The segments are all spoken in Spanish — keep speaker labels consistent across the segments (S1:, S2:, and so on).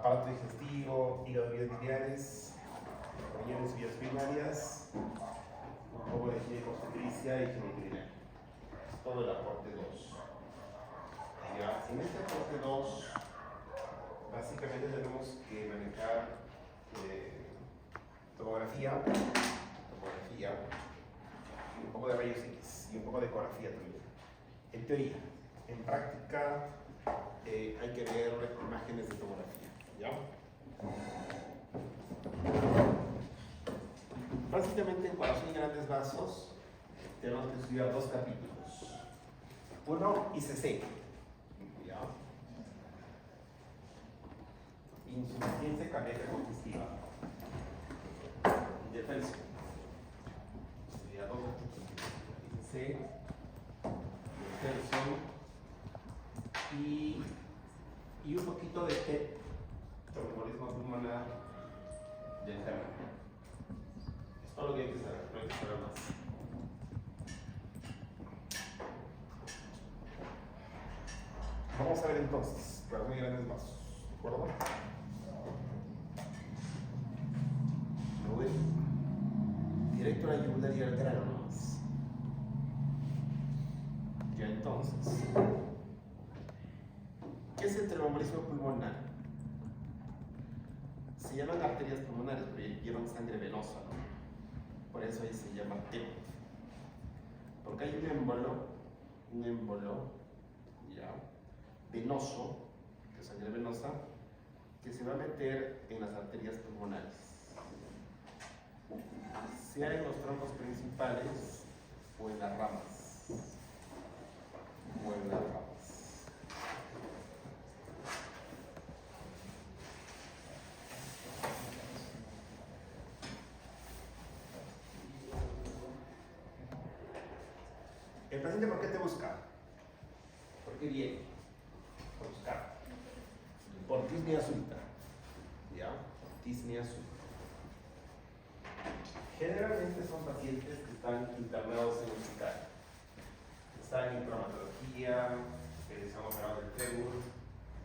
S1: aparato digestivo, hígado, vías biliares, riñones y vías urinarias, un poco de higiene obstetricia y higiene urinaria. Es todo el aporte 2. Ya, en este aporte 2, básicamente tenemos que manejar tomografía, un poco de rayos X y un poco de ecografía también. En teoría, en práctica hay que ver imágenes de tomografía. ¿Ya? Básicamente en corazón y grandes vasos tenemos que estudiar 2 capítulos. 1, ICC. ¿Ya? Insuficiencia cardíaca congestiva. Indefensión. Sería 2 ICC, indefensión y un poquito de TEP, tromboembolismo pulmonar del fémur. Es todo lo que hay que saber, no hay que saber más. Vamos a ver entonces, corazón y grandes vasos, ¿de acuerdo? Me voy directo a la yugular y al grano nomás. Ya entonces, ¿qué es el tromboembolismo pulmonar? Se llaman arterias pulmonares, pero llevan sangre venosa, ¿no? Por eso ahí se llama TEP. Porque hay un émbolo, ya, venoso, que es sangre venosa, que se va a meter en las arterias pulmonares. Sea en los troncos principales o en las ramas. ¿El paciente por qué te busca? ¿Por qué viene? Por buscar. Por disnea súbita. ¿Ya? Disnea súbita. Generalmente son pacientes que están internados en el hospital. Están en traumatología, que les han operado el fémur,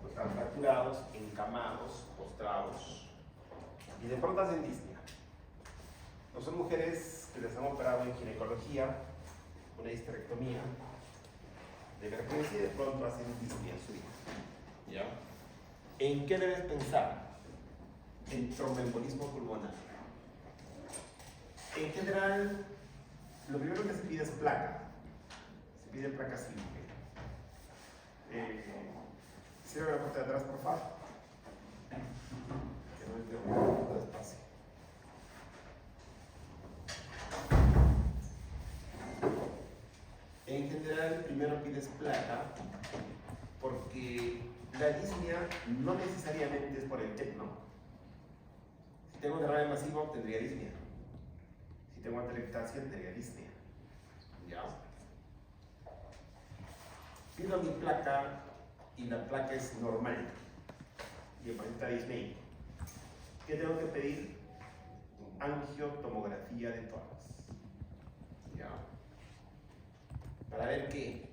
S1: o están fracturados, encamados, postrados. Y de pronto hacen disnea. No son mujeres que les han operado en ginecología, una histerectomía de emergencia y de pronto hacen disnea súbita. ¿Ya? ¿En qué debes pensar? En tromboembolismo pulmonar. En general, lo primero que se pide es placa. Se pide placa simple. Cierra la puerta de atrás, por favor. Que no entre un poco de espacio. En general, primero pides placa porque la disnea no necesariamente es por el TEP, ¿no? Si tengo derrame masivo, tendría disnea. Si tengo atelectasia, tendría disnea. ¿Ya? Pido mi placa y la placa es normal y el paciente está disneico. ¿Qué tengo que pedir? Angiotomografía de tórax. ¿Ya? Para ver qué.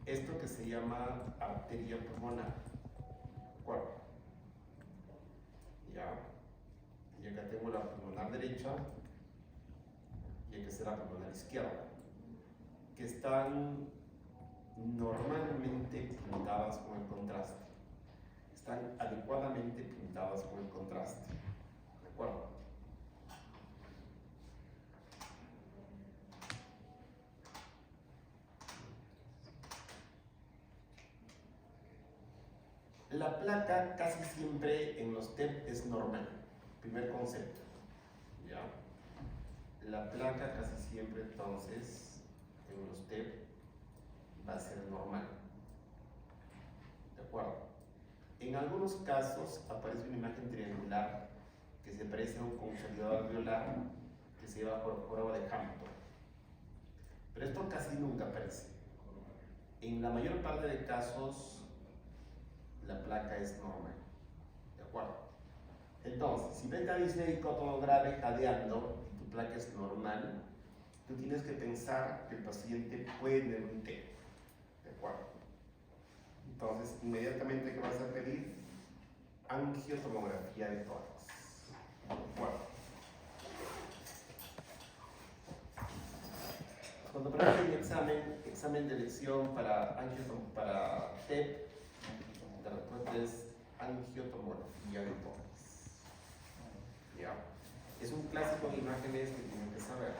S1: Esto que se llama arteria pulmonar. ¿De acuerdo? ¿Ya? Y acá tengo la pulmonar derecha y acá será la pulmonar izquierda, que están normalmente pintadas con el contraste. Están adecuadamente pintadas con el contraste. ¿De acuerdo? La placa casi siempre en los TEP es normal. Primer concepto. ¿Ya? La placa casi siempre entonces en los TEP va a ser normal. ¿De acuerdo? En algunos casos aparece una imagen triangular que se parece a un consolidador alveolar que se lleva por joroba de Hampton. Pero esto casi nunca aparece. En la mayor parte de casos la placa es normal. ¿De acuerdo? Entonces, si ves a disneico todo grave jadeando y tu placa es normal, tú tienes que pensar que el paciente puede tener un TEP. ¿De acuerdo? Entonces, inmediatamente, ¿qué vas a pedir? angiotomografía de tórax. Bueno, cuando pregunten mi examen de elección para TEP, la respuesta es angiotomografía de tórax. ¿Ya? Es un clásico de imágenes que tienen que saber.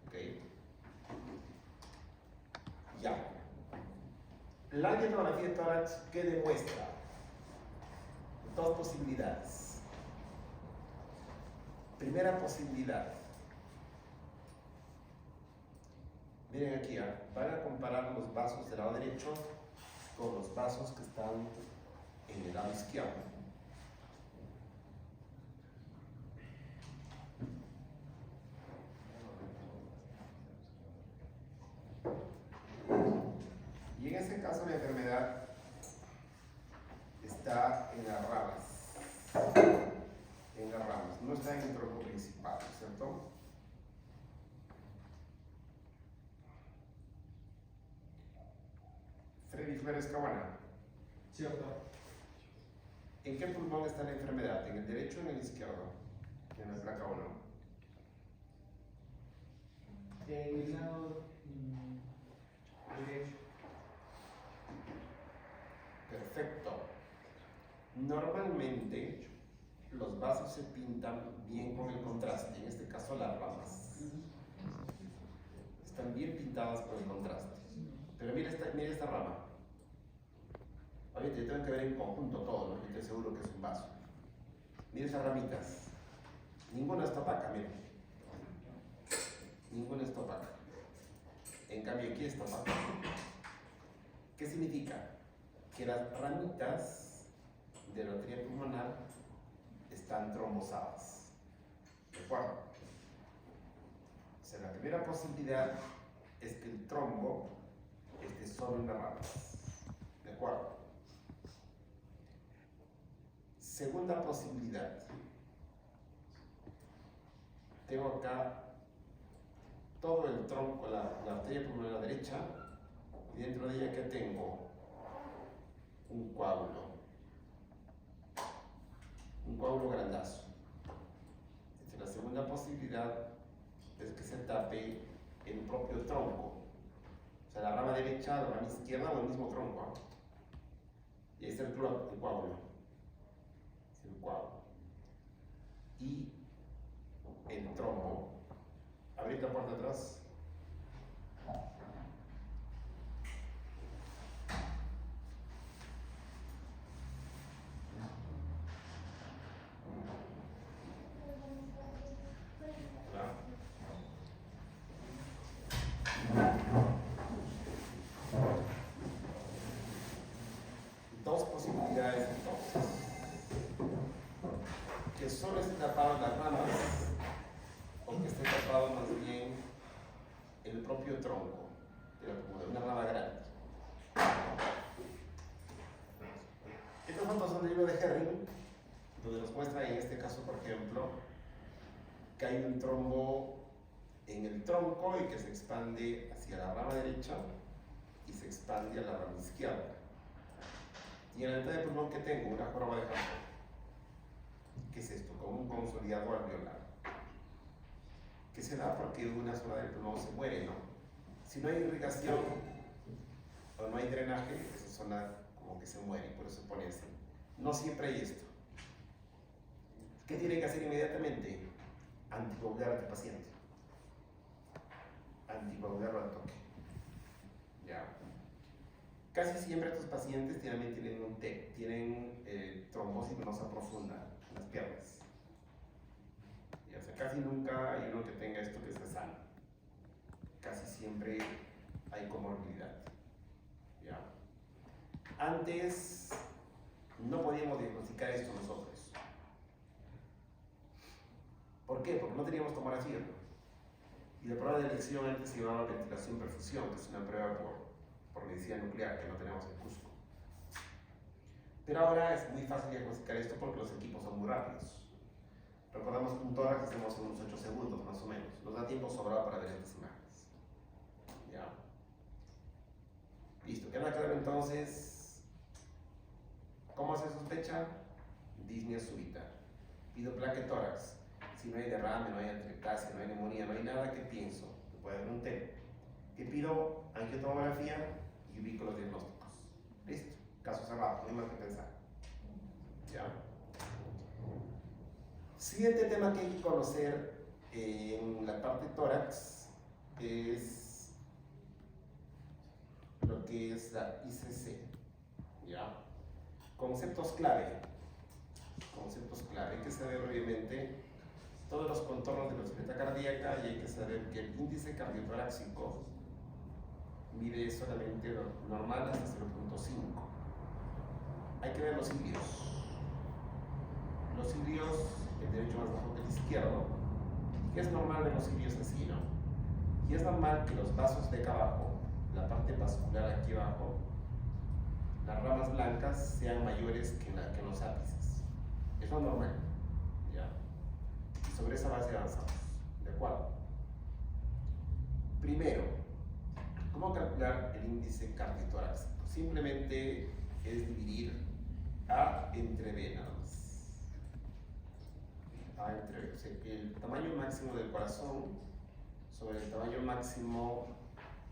S1: ¿Ok? Ya. La angiotomografía de tórax, ¿qué demuestra? Dos posibilidades. Primera posibilidad. Miren aquí, van a comparar los vasos del lado derecho con los vasos que están en el lado izquierdo. Y en ese caso la enfermedad está en las ramas. En las ramas, no está en el tronco principal, ¿cierto? Freddy Flores Cabana.
S2: Sí, doctor.
S1: ¿En qué pulmón está la enfermedad? ¿En el derecho o en el izquierdo? En la placa 1.
S2: En el lado derecho.
S1: Perfecto. Normalmente los vasos se pintan bien con el contraste, en este caso las ramas. Están bien pintadas con el contraste. Pero mira esta rama. Ahorita yo tengo que ver en conjunto todo, ¿no? Yo estoy seguro que es un vaso. Mira esas ramitas. Ninguna está opaca, miren. Ninguna está opaca. En cambio aquí está opaca. ¿Qué significa? Que las ramitas de la arteria pulmonar están trombosadas. ¿De acuerdo? O sea, la primera posibilidad es que el trombo esté solo en las ramas. ¿De acuerdo? Segunda posibilidad. Tengo acá todo el tronco, la arteria pulmonar a la derecha, y dentro de ella, ¿qué tengo? Un coágulo. Un coágulo grandazo. La segunda posibilidad es que se tape el propio tronco. O sea, la rama derecha, la rama izquierda o el mismo tronco. Y ahí está el coágulo. Es el coágulo. Y el trombo. Abrir la puerta atrás. Dos posibilidades entonces. Que solo esté tapado las ramas o que esté tapado más bien el propio tronco de una rama grande. Estas fotos son del libro de Herring, donde nos muestra en este caso, por ejemplo, que hay un trombo en el tronco y que se expande hacia la rama derecha y se expande a la rama izquierda. Y en la mitad del pulmón que tengo, una joroba de Japón. ¿Qué es esto? Como un consolidado alveolar. Que se da porque una zona del pulmón se muere, ¿no? Si no hay irrigación o no hay drenaje, esa zona como que se muere y por eso se pone así. No siempre hay esto. ¿Qué tiene que hacer inmediatamente? Anticoagular a tu paciente. Anticoagularlo al toque. Ya. Casi siempre estos pacientes también tienen un TEC, tienen trombosis venosa profunda en las piernas. Y, o sea, casi nunca hay uno que tenga esto que sea sano. Casi siempre hay comorbilidad. ¿Ya? Antes no podíamos diagnosticar esto nosotros. ¿Por qué? Porque no teníamos tomografía. Y la prueba de elección antes se llamaba ventilación-perfusión, que es una prueba por medicina nuclear que no tenemos en Cusco. Pero ahora es muy fácil diagnosticar esto porque los equipos son muy rápidos. Recordamos que un tórax hacemos en unos 8 segundos más o menos. Nos da tiempo sobrado para ver estas imágenes. ¿Ya? Listo, queda claro entonces ¿Cómo se sospecha? Disnea súbita. Pido placa de tórax. Si no hay derrame, no hay angioplastia, no hay neumonía, no hay nada, ¿qué pienso? Puede haber un TEP. ¿Qué pido? Angiotomografía y ubico los diagnósticos. Listo. Caso cerrado, no hay más que pensar. ¿Ya? Siguiente tema que hay que conocer en la parte tórax es lo que es la ICC. ¿Ya? Conceptos clave. Conceptos clave. Hay que saber obviamente todos los contornos de la bicicleta cardíaca y hay que saber que el índice cardiotorácico mide solamente lo normal hasta 0.5. Hay que ver los cilios. Los cilios, el derecho más bajo que el izquierdo, que es normal ver los cilios así, ¿no? Y es normal que los vasos de acá abajo, la parte vascular aquí abajo, las ramas blancas sean mayores que en los ápices. Es lo normal, ¿ya? Y sobre esa base avanzamos, ¿de acuerdo? Primero, ¿cómo calcular el índice cardiotorácico? Simplemente es dividir A entre B nada más. A entre B, o sea, el tamaño máximo del corazón sobre el tamaño máximo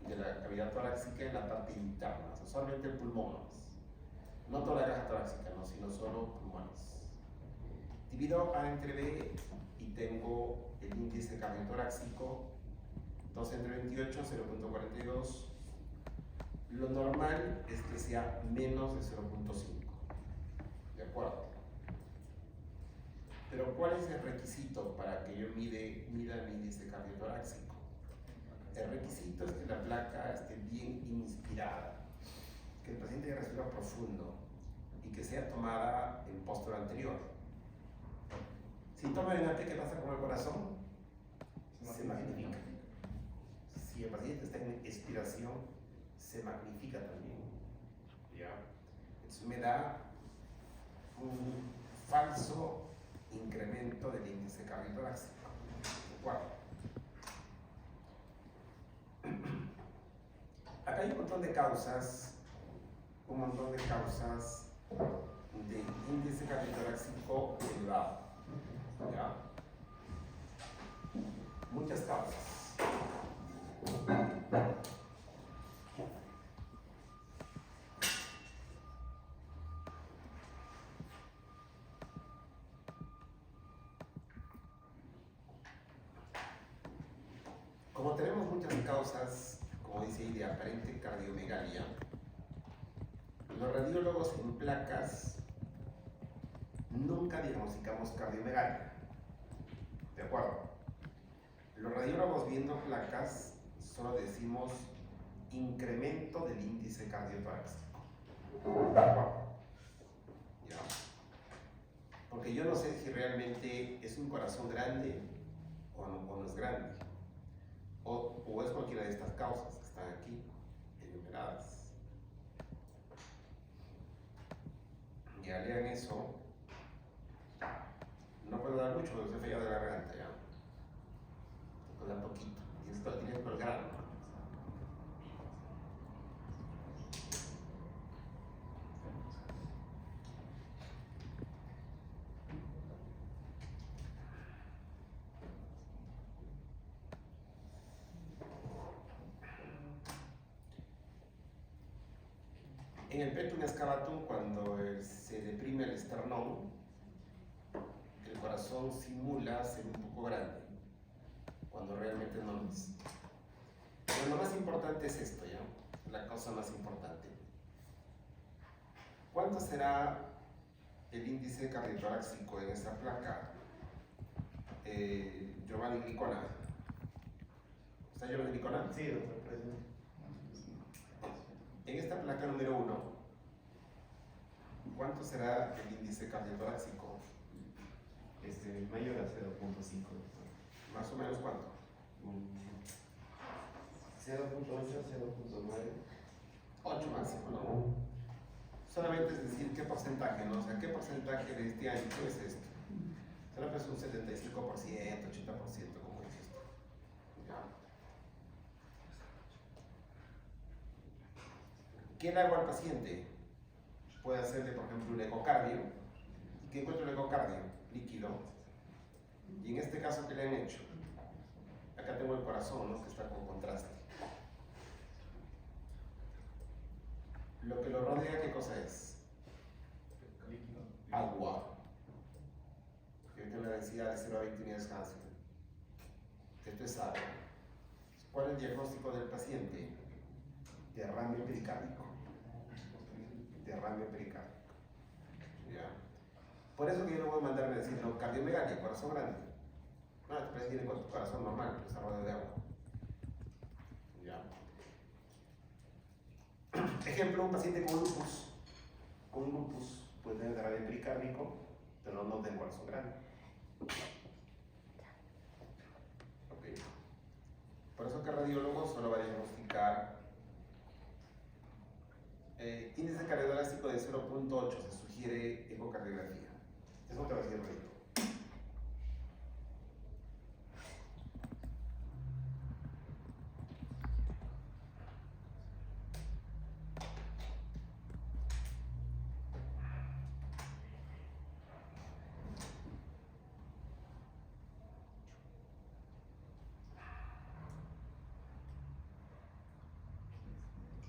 S1: de la cavidad torácica en la parte interna, o sea, solamente el pulmón nomás. No toda la caja torácica, no, sino solo pulmones. Divido A entre B y tengo el índice cardiotorácico 2 entre 28, 0.42. Lo normal es que sea menos de 0.5. ¿De acuerdo? Pero ¿cuál es el requisito para que yo mida el índice cardiotorácico? El requisito es que la placa esté bien inspirada, que el paciente respira profundo y que sea tomada en postura anterior. Si toma en ante, ¿qué pasa con el corazón? Se magnifica. Si el paciente está en expiración, se magnifica también. ¿Ya? Eso me da un falso incremento del índice cardiotorácico. ¿De acuerdo? Acá hay un montón de causas de índice cardiotorácico elevado. ¿Ya? Muchas causas. Como tenemos muchas causas, como dice ahí, de aparente cardiomegalia, los radiólogos en placas nunca diagnosticamos cardiomegalia. ¿De acuerdo? Los radiólogos viendo placas solo decimos incremento del índice cardiotorácico. ¿De acuerdo? ¿Ya? Porque yo no sé si realmente es un corazón grande o no es grande. O es cualquiera de estas causas que están aquí enumeradas. Ya lean eso. No puedo dar mucho porque estoy fallado de garganta ya. Puedo dar poquito. Tienes por el grano. En el petum excavatum, cuando se deprime el esternón, el corazón simula ser un poco grande, cuando realmente no lo es. Pero lo más importante es esto, ¿ya? La cosa más importante. ¿Cuánto será el índice cardiotorácico en esta placa? Giovanni Gricona. ¿Está Giovanni Gricona?
S2: Sí, doctor, presente.
S1: En esta placa número 1, ¿cuánto será el índice cardiotorácico?
S3: Mayor a 0.5.
S1: Más o menos cuánto.
S3: 0.8, 0.9.
S1: 8 máximo, ¿no? Solamente es decir qué porcentaje, ¿no? O sea, qué porcentaje de este ancho es esto. Solo es un 75%, 80%, como es esto. ¿Ya? ¿Qué le hago al paciente? puede hacerle, por ejemplo, un ecocardio. ¿Y qué encuentra un ecocardio? Líquido. Y en este caso, ¿qué le han hecho? Acá tengo el corazón, ¿no? Que está con contraste. Lo que lo rodea, ¿qué cosa es?
S2: Líquido.
S1: Agua. Que tiene una densidad de 0,20 unidades Hansel. Esto es agua. ¿Cuál es el diagnóstico del paciente? Derrame pericárdico. Derrame pericárdico. ¿Ya? Por eso que yo no voy a mandarme a decir, no, cardiomegalia, corazón grande. No, este paciente tiene corazón normal, pero está rodeado de agua. ¿Ya? Ejemplo, un paciente con lupus. Con lupus puede tener derrame pericárdico, pero no de corazón grande. Okay. Por eso que el radiólogo solo va a diagnosticar índice cardiotorácico de 0,8, se sugiere ecocardiografía. Eso te va a decir el médico.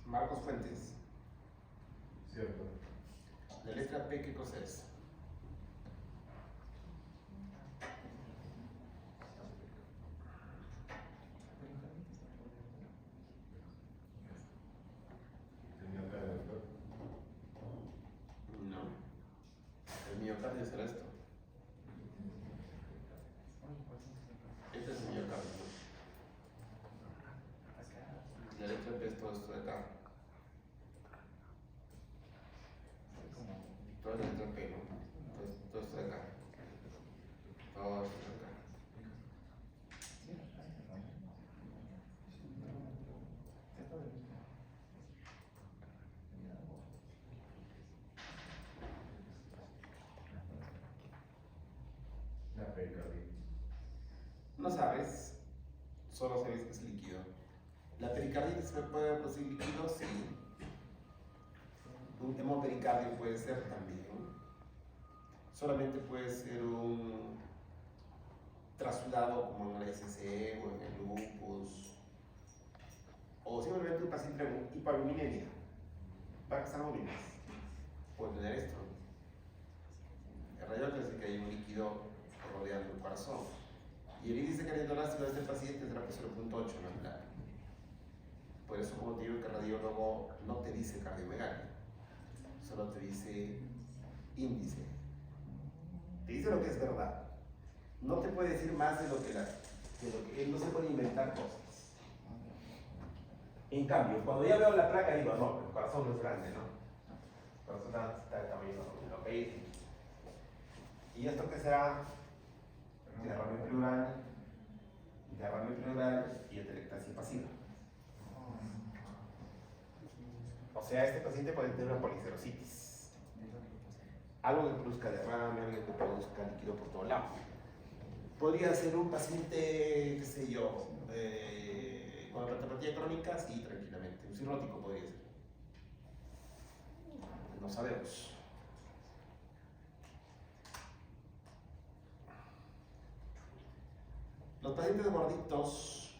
S1: Marcos Fuentes.
S3: Cierto.
S1: La letra P, ¿qué cosa es?
S3: Tenía cara de doctor.
S1: No. El miocardio será esto. Este es el miocardio. La letra P es todo esto de acá. Toda la letra P, ¿no? Todo esto de acá. Todo esto de acá.
S3: La pericarditis.
S1: No sabes, solo sabes que es líquido. ¿La pericarditis me puede producir líquido? Sí. Un hemopericardio puede ser también. Solamente puede ser un trasudado como en el SCE o en el lupus. O simplemente un paciente con hipoaluminemia. Vacas albuminas. Puede tener esto. El radiólogo dice que hay un líquido rodeando el corazón. Y el índice cardiotorácico de este paciente será 0,8 no es claro. Por eso, como te digo, que el radiólogo no te dice cardiomegalia, solo te dice índice. Te dice lo que es verdad. No te puede decir más de lo que él no se puede inventar cosas. En cambio, cuando ya veo la placa, digo, no, el corazón no es grande, ¿no? El corazón está de tamaño normal, ¿ok? ¿Y esto qué será? Derrame pleural y atelectasia pasiva. O sea, este paciente puede tener una policerositis. Algo que produzca derrame, algo que produzca líquido por todo lado. Podría ser un paciente, qué sé yo, con hepatopatía crónica, sí, tranquilamente. Un cirrótico podría ser. No sabemos. Los pacientes gorditos,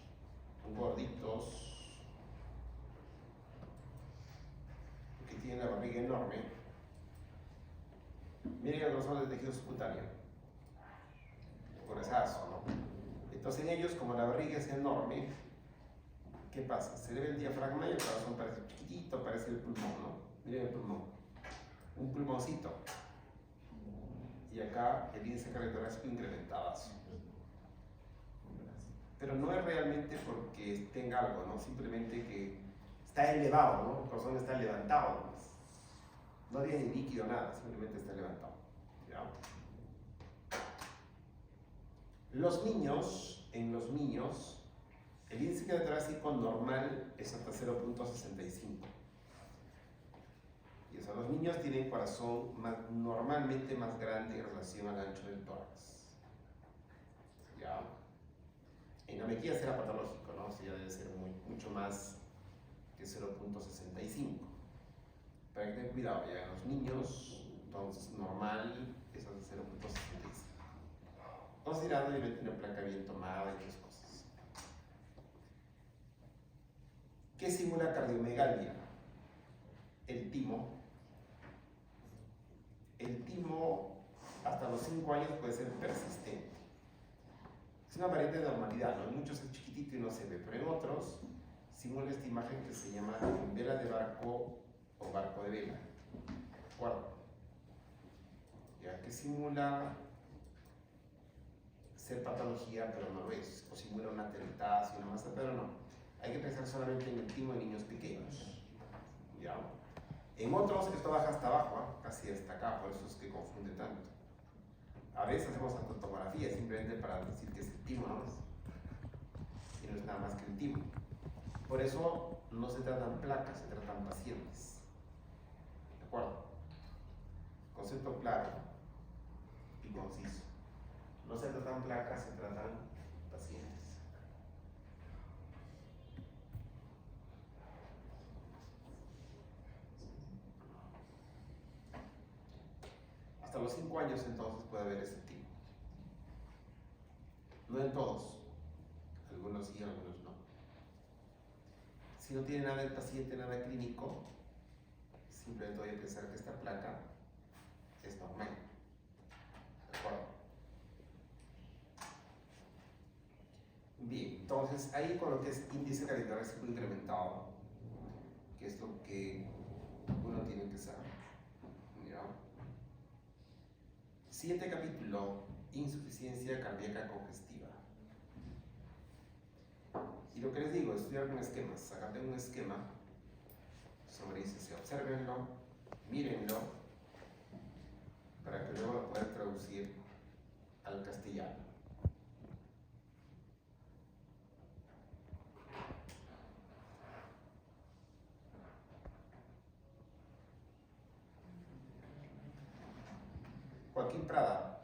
S1: que tienen la barriga enorme, miren el grosor del tejido subcutáneo, gruesazo, ¿no? Entonces en ellos, como la barriga es enorme, ¿qué pasa? Se le ve el diafragma y el corazón parece chiquitito, parece el pulmón, ¿no? Miren el pulmón, un pulmoncito. Y acá el índice cardiotorácico incrementadazo. Pero no es realmente porque tenga algo, ¿no? Simplemente que está elevado, ¿no? El corazón está levantado, ¿no? No tiene ni líquido, nada, simplemente está levantado. ¿Ya? En los niños, el índice cardiotorácico normal es hasta 0,65. Y o sea, los niños tienen corazón normalmente más grande en relación al ancho del tórax. ¿Ya? En la mequilla será patológico, ¿no? O sea, ya debe ser mucho más que 0,65. Para que tengan cuidado, ya en los niños, entonces normal es de 0.66. Considerando que tiene placa bien tomada y otras cosas. ¿Qué simula cardiomegalia? El timo. El timo hasta los 5 años puede ser persistente. Es una aparente normalidad, ¿no? En muchos es chiquitito y no se ve, pero en otros simula esta imagen que se llama vela de barco o barco de vela. ¿De acuerdo? Ya que simula ser patología, pero no lo es. O simula una teletasis, una masa, pero no. Hay que pensar solamente en el timo de niños pequeños. ¿Ya? En otros esto baja hasta abajo, ¿eh? Casi hasta acá, por eso es que confunde tanto. A veces hacemos tomografía simplemente para decir que es el timo, ¿no? Y no es nada más que el timo. Por eso no se tratan placas, se tratan pacientes. ¿De acuerdo? Concepto claro y conciso. No se tratan placas, se tratan pacientes. Hasta los 5 años entonces puede haber ese tipo. No en todos. Algunos sí, algunos no. Si no tiene nada el paciente, nada clínico, simplemente voy a pensar que esta placa es normal. ¿De acuerdo? Bien, entonces ahí con lo que es índice cardiorrespiratorio incrementado, que es lo que uno tiene que saber. ¿Ya? Siguiente capítulo, insuficiencia cardíaca congestiva. Y lo que les digo, estudiar con esquemas. Acá tengo un esquema sobre ICC. Obsérvenlo, mírenlo, para que luego lo puedan traducir al castellano. Joaquín Prada.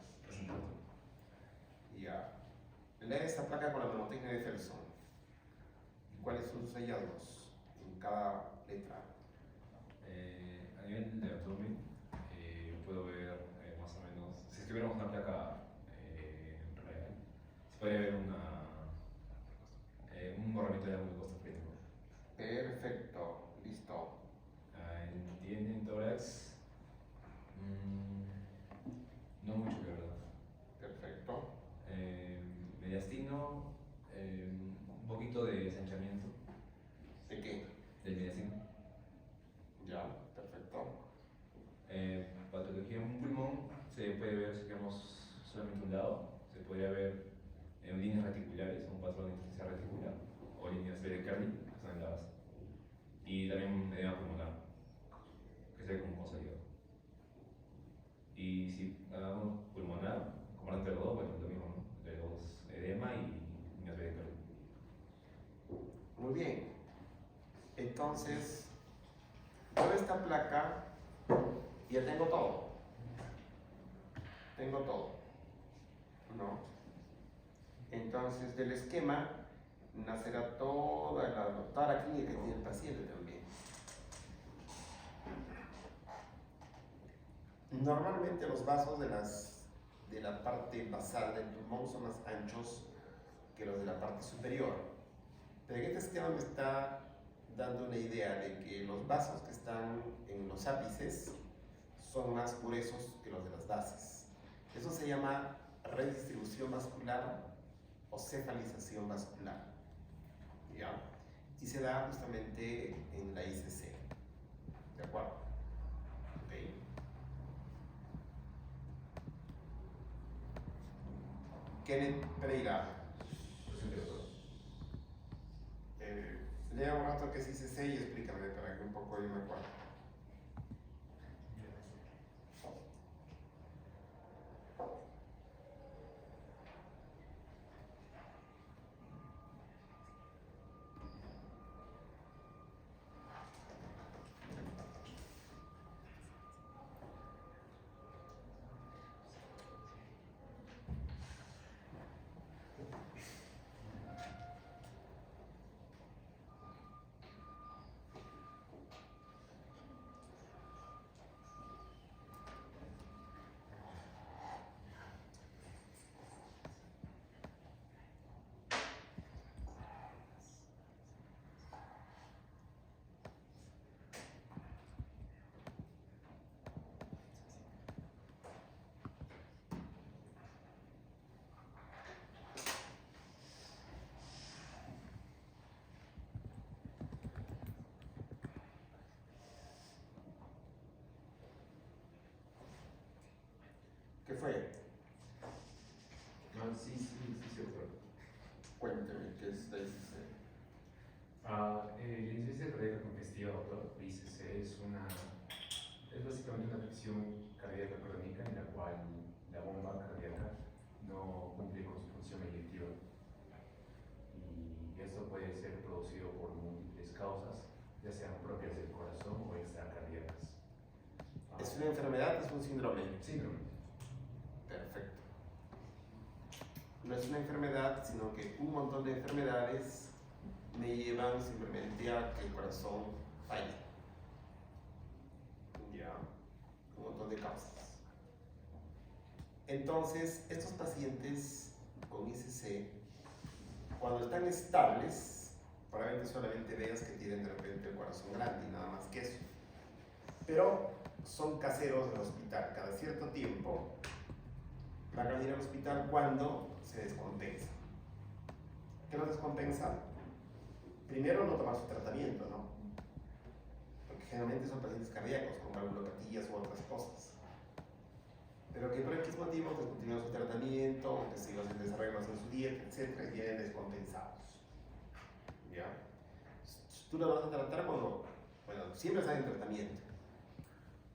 S1: Ya. Lee esta placa con la mnemotecnia de Felson. ¿Y cuáles son sus hallazgos en cada letra?
S2: A nivel de abdomen, puedo ver más o menos, si estuviéramos una placa real, se podría ver un borramiento de algo de costo frío.
S1: Perfecto, listo.
S2: En tórax, no mucho que verdad.
S1: Perfecto.
S2: Mediastino, un poquito de desanchamiento
S1: ¿De qué?
S2: del mediastino.
S1: Ya, perfecto.
S2: Patología en un pulmón se puede ver, si queremos solamente un lado, se podría ver en líneas reticulares, un patrón de insuficiencia reticular, o líneas de Kerley, que están en la base. Y también edema pulmonar, que se ve como consolidado. Y si hagamos pulmonar, comparando entre los dos, bueno, lo mismo, ¿no? Entre los edema y líneas de Kerley.
S1: Muy bien. Entonces, yo esta placa ya tengo todo. Tengo todo. ¿No? Entonces, del esquema nacerá toda la clínica que tiene el paciente también. Normalmente los vasos de la parte basal del pulmón son más anchos que los de la parte superior. Pero este esquema me está dando una idea de que los vasos que están en los ápices son más gruesos que los de las bases. Eso se llama redistribución vascular o cefalización vascular. ¿Ya? Y se da justamente en la ICC. ¿De acuerdo? Okay. Kenneth Pereira. Lea un rato que es ICC y explícame para que un poco yo me acuerdo. ¿Qué fue?
S3: Ah, sí, doctor.
S1: Cuénteme, ¿qué es la ICC?
S3: La insuficiencia cardíaca congestiva, doctor, la ICC, es básicamente una afección cardíaca crónica en la cual la bomba cardíaca no cumple con su función eyectiva. Y esto puede ser producido por múltiples causas, ya sean propias del corazón o extracardíacas.
S1: ¿Es una enfermedad? ¿Es un síndrome?
S3: Síndrome.
S1: Perfecto. No es una enfermedad, sino que un montón de enfermedades me llevan simplemente a que el corazón falle. Ya, un montón de causas. Entonces, estos pacientes con ICC, cuando están estables, probablemente solamente veas que tienen de repente el corazón grande y nada más que eso. Pero son caseros del hospital. Cada cierto tiempo van a ir al hospital cuando se descompensa. ¿Qué nos descompensa? Primero, no tomar su tratamiento, ¿no? Porque generalmente son pacientes cardíacos con valvulopatías u otras cosas. Pero que por X motivos descontinúan su tratamiento, que siguen sin desarrollos en su dieta, etc., y vienen descompensados. ¿Ya? Tú lo vas a tratar cuando, bueno, siempre están en tratamiento,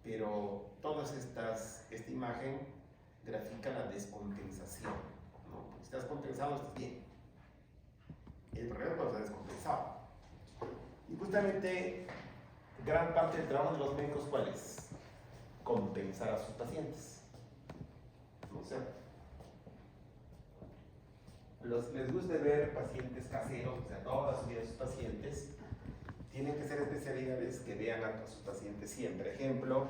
S1: pero esta imagen grafica la descompensación, ¿no? Si estás compensado, estás bien. El problema es cuando estás descompensado. Y justamente gran parte del trabajo de los médicos, ¿cuál es? Compensar a sus pacientes. ¿No sé? Les gusta ver pacientes caseros, o sea, toda su vida sus pacientes tienen que ser especialidades que vean a sus pacientes siempre. Ejemplo,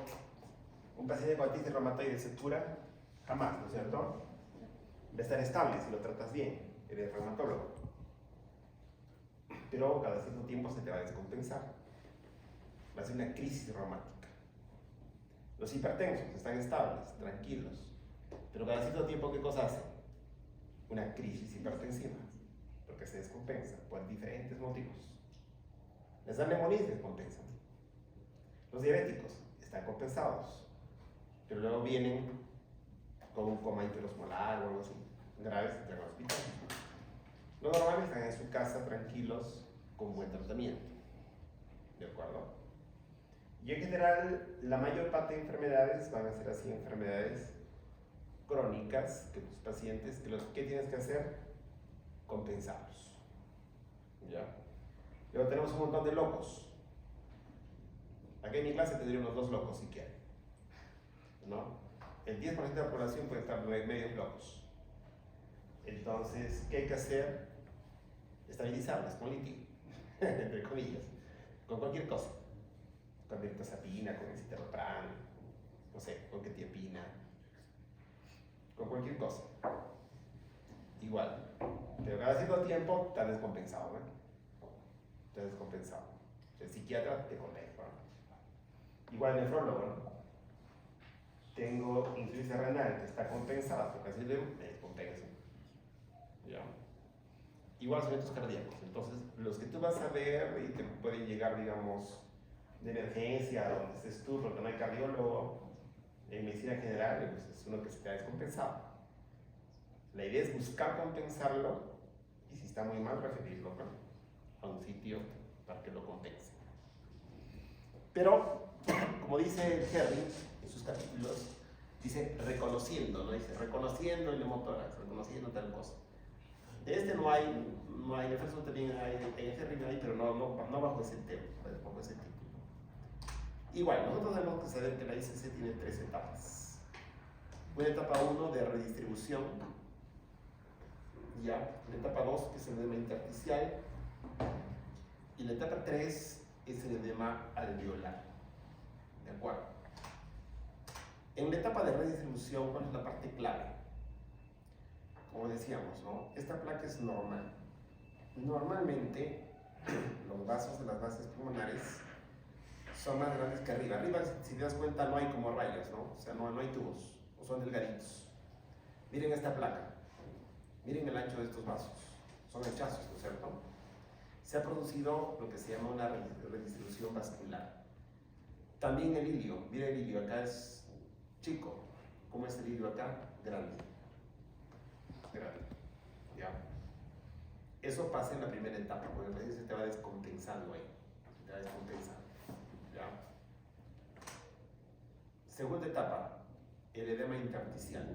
S1: un paciente con artritis reumatoide se cura jamás, ¿no es cierto? Va a estar estable si lo tratas bien, eres reumatólogo. Pero cada cierto tiempo se te va a descompensar. Va a ser una crisis reumática. Los hipertensos están estables, tranquilos. Pero cada cierto tiempo, ¿qué cosa hacen? Una crisis hipertensiva. Porque se descompensa por diferentes motivos. Les dan neumonía y se descompensan. Los diabéticos están compensados. Pero luego vienen con un coma hiperosmolar o algo así. Graves, entran al hospital. Los normales están en su casa tranquilos con buen tratamiento. ¿De acuerdo? Y en general, la mayor parte de enfermedades van a ser así, enfermedades crónicas, que tus pacientes, ¿qué tienes que hacer? Compensarlos. ¿Ya? Luego tenemos un montón de locos. Aquí en mi clase tendría unos 2 locos si quieren, ¿no? El 10% de la población puede estar medios locos. Entonces, ¿qué hay que hacer? Estabilizarlas con litio, entre comillas, con cualquier cosa. Con mirtazapina, con escitalopram, no sé, con quetiapina, con cualquier cosa. Igual, pero cada cierto tiempo está descompensado, ¿no? Está descompensado. El psiquiatra te compensa, ¿no? Igual el nefrólogo, ¿no? Tengo insuficiencia renal que está compensada, porque así me descompensa. ¿Ya? Igual son eventos cardíacos. Entonces, los que tú vas a ver y te pueden llegar, digamos, de emergencia, donde estés tú, porque no hay cardiólogo, en medicina general, pues es uno que se te ha descompensado. La idea es buscar compensarlo y si está muy mal, referirlo, ¿no?, a un sitio para que lo compense. Pero, como dice Herring en sus capítulos, dice reconociendo, ¿no? Dice reconociendo el hemotórax, reconociendo tal cosa. De este no hay, en Jefferson también hay, en Herring hay, pero no bajo ese tema, bajo ese título. Igual, nosotros tenemos que saber que la ICC tiene 3 etapas. Una etapa 1 de redistribución, ya, la etapa 2 que es el edema intersticial, y la etapa 3 es el edema alveolar. ¿De acuerdo? En la etapa de redistribución, ¿cuál es la parte clave? Como decíamos, ¿no? Esta placa es normal. Normalmente, los vasos de las bases pulmonares son más grandes que arriba. Arriba, si te das cuenta, no hay como rayas, ¿no? O sea, no hay tubos, o son delgaditos. Miren esta placa. Miren el ancho de estos vasos. Son hachazos, ¿no es cierto? Se ha producido lo que se llama una redistribución vascular. También el ilio. Miren el ilio, acá es chico, ¿Cómo es el hilo acá? Grande. Grande. ¿Ya? Eso pasa en la primera etapa, porque el paciente se te va descompensando ahí. Se te va descompensando. ¿Ya? Segunda etapa, el edema intersticial.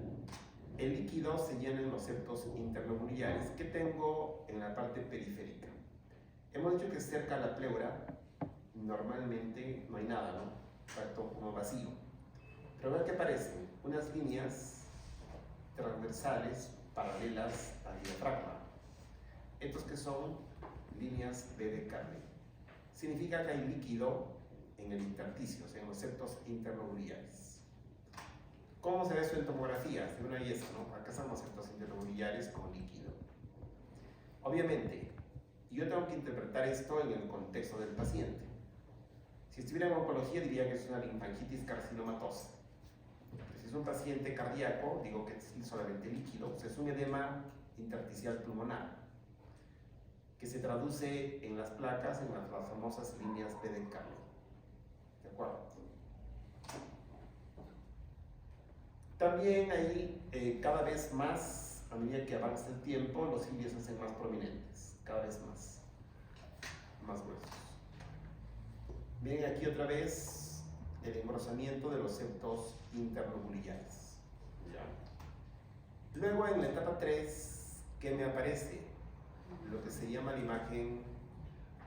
S1: El líquido se llena en los septos interlobuliares que tengo en la parte periférica. Hemos dicho que cerca a la pleura normalmente no hay nada, ¿no? Está todo como vacío. Pero vean que aparecen unas líneas transversales paralelas al diafragma. Estos que son líneas B de Carney. Significa que hay líquido en el intersticio, o sea, en los septos interlobulares. ¿Cómo se ve eso en tomografía? Se ve una belleza, ¿no? Acá están los septos interlobulares con líquido. Obviamente, yo tengo que interpretar esto en el contexto del paciente. Si estuviera en oncología diría que es una linfangitis carcinomatosa. Si es un paciente cardíaco, digo que es solamente líquido, pues es un edema intersticial pulmonar, que se traduce en las placas, en las famosas líneas B de Carney. ¿De acuerdo? También ahí, cada vez más, a medida que avanza el tiempo, los cilios se hacen más prominentes, cada vez más gruesos. Miren aquí otra vez el engrosamiento de los septos interlobulares. ¿Ya? Luego en la etapa 3, ¿qué me aparece? Lo que se llama la imagen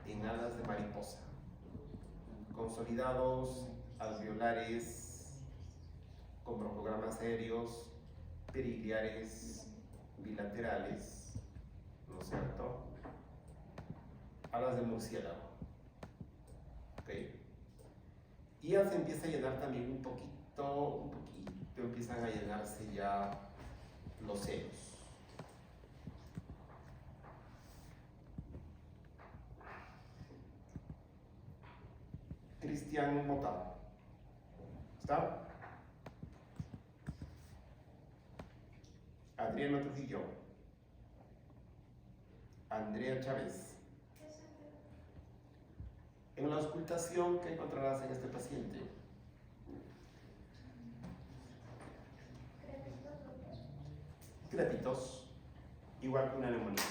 S1: en alas de mariposa. Consolidados alveolares, con broncogramas aéreos, periliares, bilaterales, ¿no es cierto? Alas de murciélago. ¿Ok? Y ya se empieza a llenar también un poquito, empiezan a llenarse ya los senos. Cristian Mota. ¿Está? Adriano Trujillo. Andrea Chávez. En la auscultación, ¿qué encontrarás en este paciente? Crépitos, igual que una neumonía.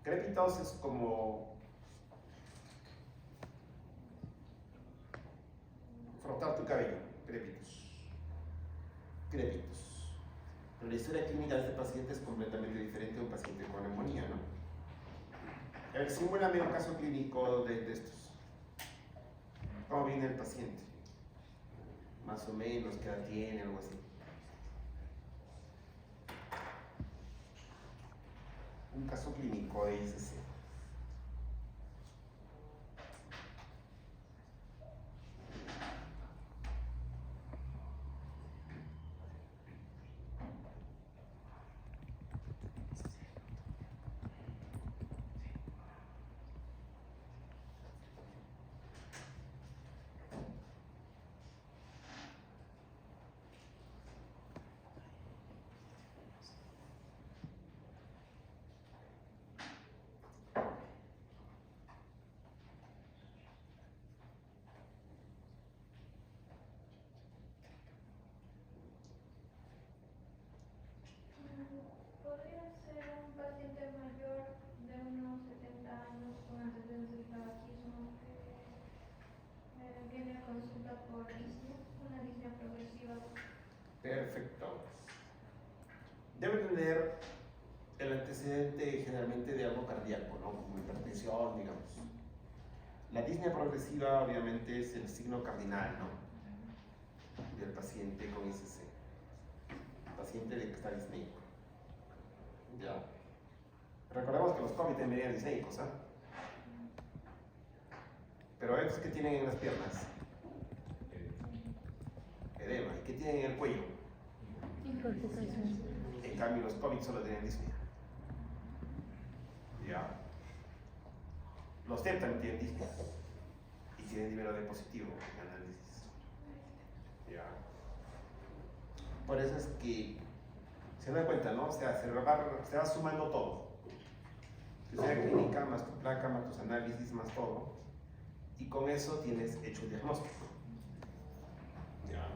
S1: Crépitos es como frotar tu cabello, crépitos. Crépitos. Pero la historia clínica de este paciente es completamente diferente a un paciente con neumonía, ¿no? A ver, simúlame un caso clínico de estos. ¿Cómo viene el paciente? Más o menos, ¿qué edad tiene? Algo así. Un caso clínico de ICC.
S4: ¿Podría ser un paciente mayor de unos 70 años con antecedentes de tabaquismo que viene a consulta por disnea, una disnea progresiva?
S1: Perfecto. Debe tener el antecedente generalmente de algo cardíaco, ¿no? Como hipertensión, digamos. La disnea progresiva obviamente es el signo cardinal, ¿no? Del paciente con ICC. Paciente de que está disneico. Ya. Recordemos que los COVID también venían disneicos, ¿ah? Pero estos que tienen en las piernas, edema. ¿Y qué tienen en el cuello? En cambio, los COVID solo tienen disnea. Ya. Los TEP también tienen disnea. Y tienen nivel de positivo en análisis. Ya. Por eso es que se da cuenta, ¿no? O sea, se va sumando todo. Tu historia clínica, más tu placa, más tus análisis, más todo. Y con eso tienes hecho el diagnóstico. Ya.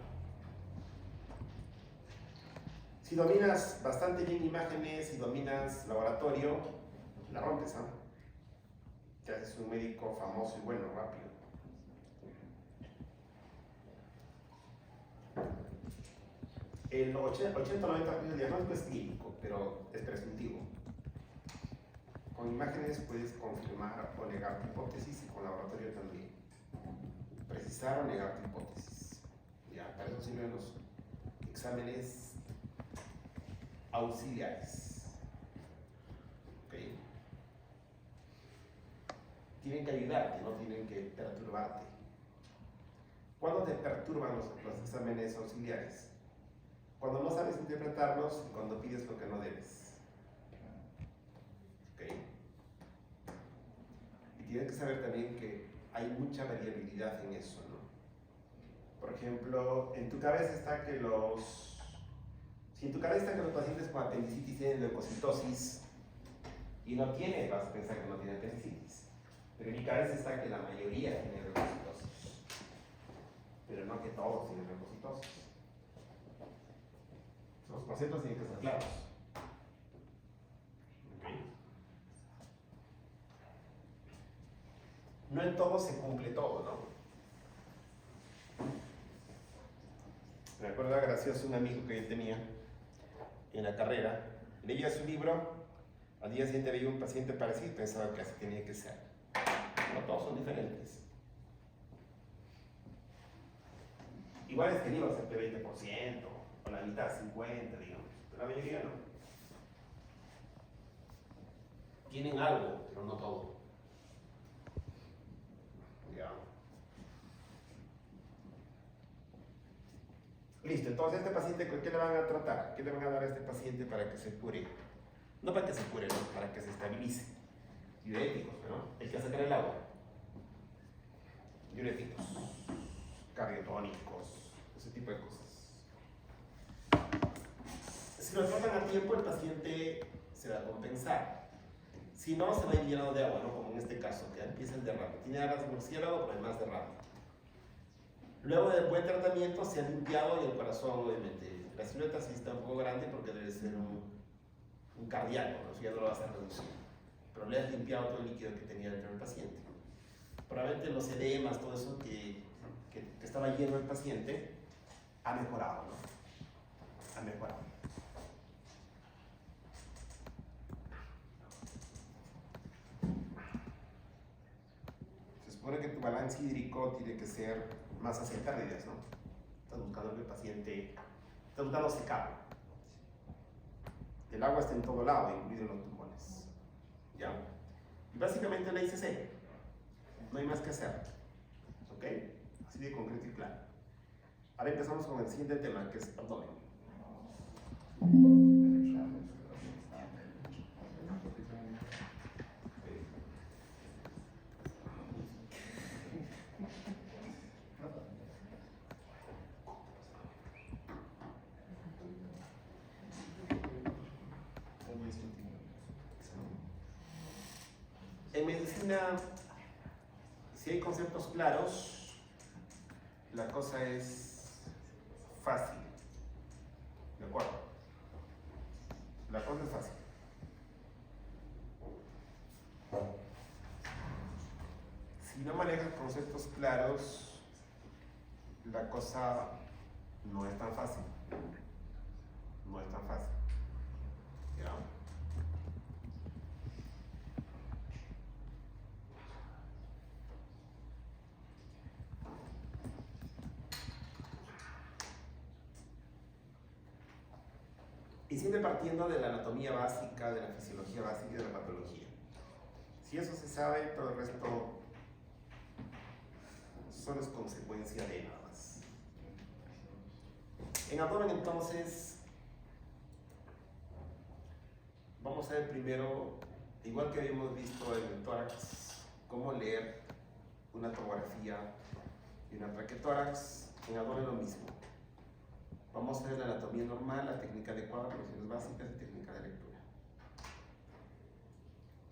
S1: Si dominas bastante bien imágenes y dominas laboratorio, la rompes, ¿ah? Te haces un médico famoso y bueno, rápido. El 80-90% del diagnóstico es clínico, pero es presuntivo. Con imágenes puedes confirmar o negar tu hipótesis y con laboratorio también. Precisar o negar tu hipótesis. Ya, para eso sirven los exámenes auxiliares. ¿Okay? Tienen que ayudarte, no tienen que perturbarte. ¿Cuándo te perturban los exámenes auxiliares? Cuando no sabes interpretarlos y cuando pides lo que no debes. ¿Okay? Y tienes que saber también que hay mucha variabilidad en eso, ¿no? Por ejemplo, en tu cabeza está que si en tu cabeza está que los pacientes con apendicitis tienen leucocitosis y no tiene, vas a pensar que no tiene apendicitis. Pero en mi cabeza está que la mayoría tiene leucocitosis. Pero no que todos tienen leucocitosis. Los conceptos tienen que estar claros. ¿Okay? No en todo se cumple todo, ¿no? Me acuerdo gracioso un amigo que yo tenía en la carrera. Leía su libro, al día siguiente veía un paciente parecido y pensaba que así tenía que ser. No todos son diferentes. Igual es que el libro es el 20%, o la mitad, 50%, digamos. Pero la mayoría no. Tienen algo, pero no todo. Ya. Listo, entonces este paciente, ¿qué le van a tratar? ¿Qué le van a dar a este paciente para que se cure? No para que se cure, no, para que se estabilice. Diuréticos, ¿no? Hay que sacar el agua. Diuréticos, cardiotónicos, ese tipo de cosas. Si lo tratan a tiempo, el paciente se va a compensar. Si no, se va a ir llenado de agua, ¿no? Como en este caso, que empieza el derrame. Tiene alas de murciélago, pero hay más derrame. Luego del buen tratamiento se ha limpiado y el corazón, obviamente, la silueta sí está un poco grande porque debe ser un cardíaco, ¿no? Eso ya no lo vas a reducir. Pero le has limpiado todo el líquido que tenía dentro del paciente. Probablemente los edemas, todo eso que estaba lleno el paciente, ha mejorado, ¿no? Ha mejorado. Se supone que tu balance hídrico tiene que ser más hacia pérdidas, ¿no? Estás buscando que el paciente, estás buscando secado. El agua está en todo lado, incluido en los pulmones. ¿Ya? Y básicamente la ICC. No hay más que hacer. ¿Ok? Así de concreto y claro. Ahora empezamos con el siguiente tema, que es abdomen. En medicina, si hay conceptos claros, la cosa es fácil. ¿De acuerdo? La cosa es fácil. Si no manejas conceptos claros, la cosa no es tan fácil. No es tan fácil. ¿Ya? Y siempre partiendo de la anatomía básica, de la fisiología básica y de la patología. Si eso se sabe, todo el resto solo es consecuencia de nada más. En abdomen, entonces, vamos a ver primero, igual que habíamos visto en el tórax, cómo leer una tomografía y una traquetórax. En abdomen lo mismo. Vamos a ver la anatomía normal, la técnica adecuada, posiciones básicas y técnica de lectura.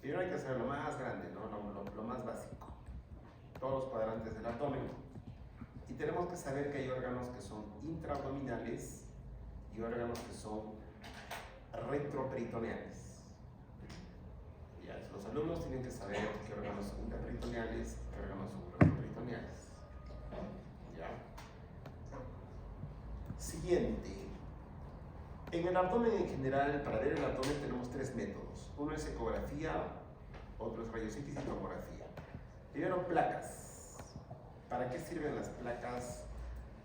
S1: Primero hay que hacer lo más grande, ¿no? Lo más básico. Todos los cuadrantes del abdomen. Y tenemos que saber que hay órganos que son intraabdominales y órganos que son retroperitoneales. Ya, los alumnos tienen que saber qué órganos son intraperitoneales, qué órganos son retroperitoneales. ¿Ya? Siguiente. En el abdomen en general, para ver el abdomen tenemos tres métodos. Uno es ecografía, otro es rayocitis y tomografía. Primero, placas. ¿Para qué sirven las placas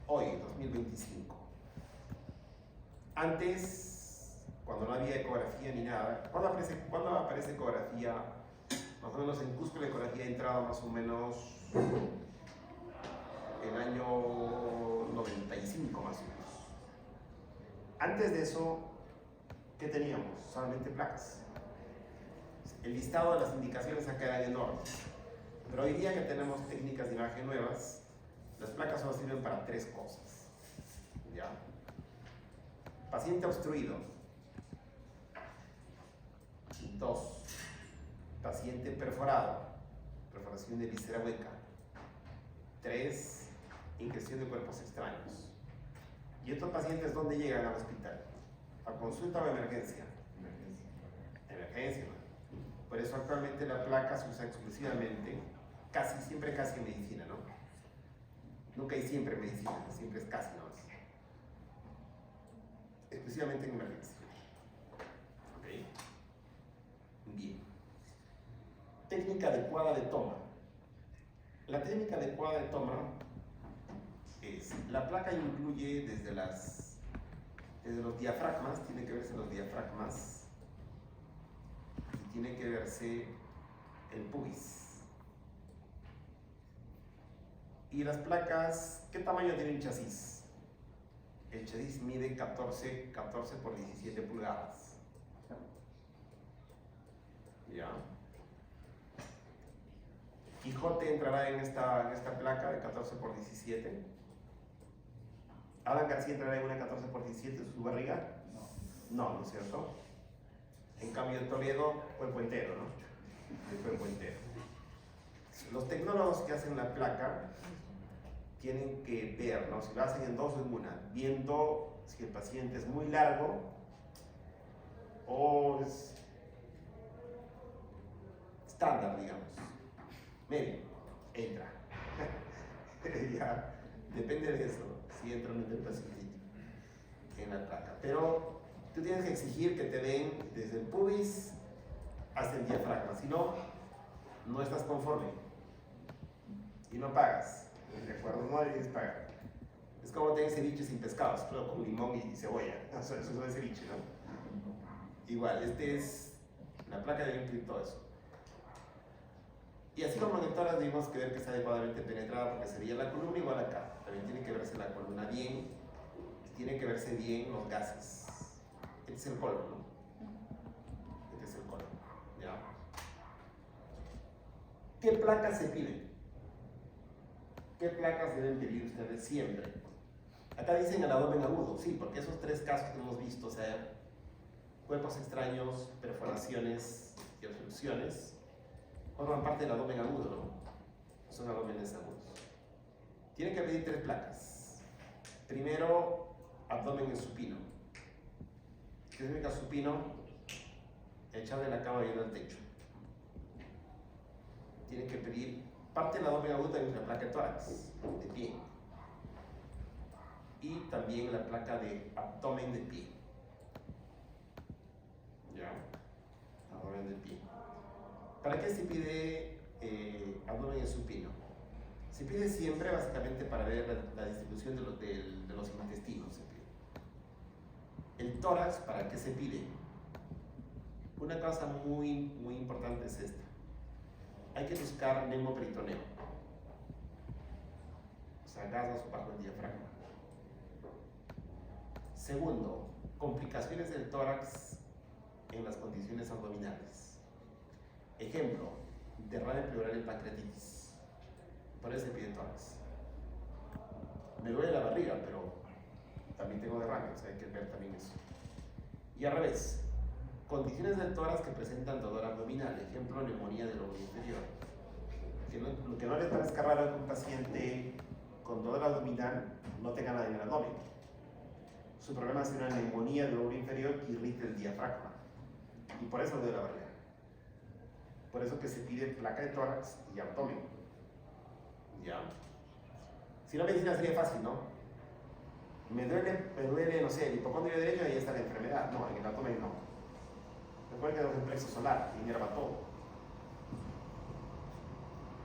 S1: hoy, 2025? Antes, cuando no había ecografía ni nada, ¿cuándo aparece ecografía? Más o menos en Cusco la ecografía ha entrado más o menos en el año 95 más o menos. Antes de eso, ¿qué teníamos? Solamente placas. El listado de las indicaciones acá eran enormes. Pero hoy día que tenemos técnicas de imagen nuevas, las placas solo sirven para tres cosas. ¿Ya? Paciente obstruido. 2. Paciente perforado. Perforación de víscera hueca. 3. Ingestión de cuerpos extraños. ¿Y estos pacientes dónde llegan al hospital? ¿A consulta o a emergencia? Emergencia. Por eso actualmente la placa se usa exclusivamente, casi siempre en medicina, ¿no? Nunca hay siempre en medicina, siempre es casi, ¿no? Exclusivamente en emergencia. ¿Ok? Bien. Técnica adecuada de toma. La técnica adecuada de toma es, la placa incluye desde los diafragmas, tiene que verse los diafragmas, y tiene que verse el pubis. Y las placas, ¿qué tamaño tiene el chasis? El chasis mide 14 por 17 pulgadas. ¿Ya? Quijote entrará en esta placa de 14 por 17. Alan García entrará en una 14 por 17 de su barriga. No, ¿no es cierto? En cambio, Toledo, cuerpo entero, ¿no? El cuerpo entero. Los tecnólogos que hacen la placa tienen que ver, ¿no? Si lo hacen en dos o en una, viendo si el paciente es muy largo o es estándar, digamos. Medio, entra. Ya, depende de eso, si entra o no entra el paciente en la placa. Pero tú tienes que exigir que te den desde el pubis hasta el diafragma, si no, no estás conforme y no pagas. ¿De acuerdo? No debes pagar. Es como tener ceviche sin pescados, pero con limón y cebolla. Eso no es ceviche, ¿no? Igual, la placa debe incluir todo eso. Y así como en todas debemos que ver que está adecuadamente penetrada, porque sería la columna igual acá. También tiene que verse la columna bien, y tiene que verse bien los gases. Este es el colon, ¿no? Este es el colon, ¿ya? ¿Qué placas se piden? ¿Qué placas deben pedir ustedes siempre? Acá dicen el abdomen agudo, sí, porque esos tres casos que hemos visto, o sea, cuerpos extraños, perforaciones y obstrucciones, forman parte del abdomen agudo, ¿no? Son abdómenes agudos. Tienen que pedir tres placas. Primero, abdomen en supino. ¿Qué significa supino? Echar de la cama viendo al techo. Tienen que pedir parte del abdomen agudo en la placa de tórax, de pie. Y también la placa de abdomen de pie. ¿Ya? Abdomen de pie. ¿Para qué se pide abdomen en supino? Se pide siempre básicamente para ver la distribución de los intestinos. Se pide. El tórax, ¿para qué se pide? Una cosa muy importante es esta. Hay que buscar nemoperitoneo. O sea, gases bajo el diafragma. Segundo, complicaciones del tórax en las condiciones abdominales. Ejemplo, derrame pleural en pancreatitis. Por eso se pide tórax. Me duele la barriga, pero también tengo derrame, o sea, hay que ver también eso. Y al revés, condiciones del tórax que presentan dolor abdominal. Ejemplo, neumonía del lóbulo inferior. Lo que no les parezca raro que un paciente con dolor abdominal no tenga nada en el abdomen. su problema es una neumonía del lóbulo inferior que irrita el diafragma. Y por eso duele la barriga. Por eso que se pide placa de tórax y abdomen. ¿Ya? Si no, medicina sería fácil, ¿no? Me duele, no sé, el hipocondrio derecho y ahí está la enfermedad. No, en el abdomen no. Recuerden que es un plexo solar, inerva todo.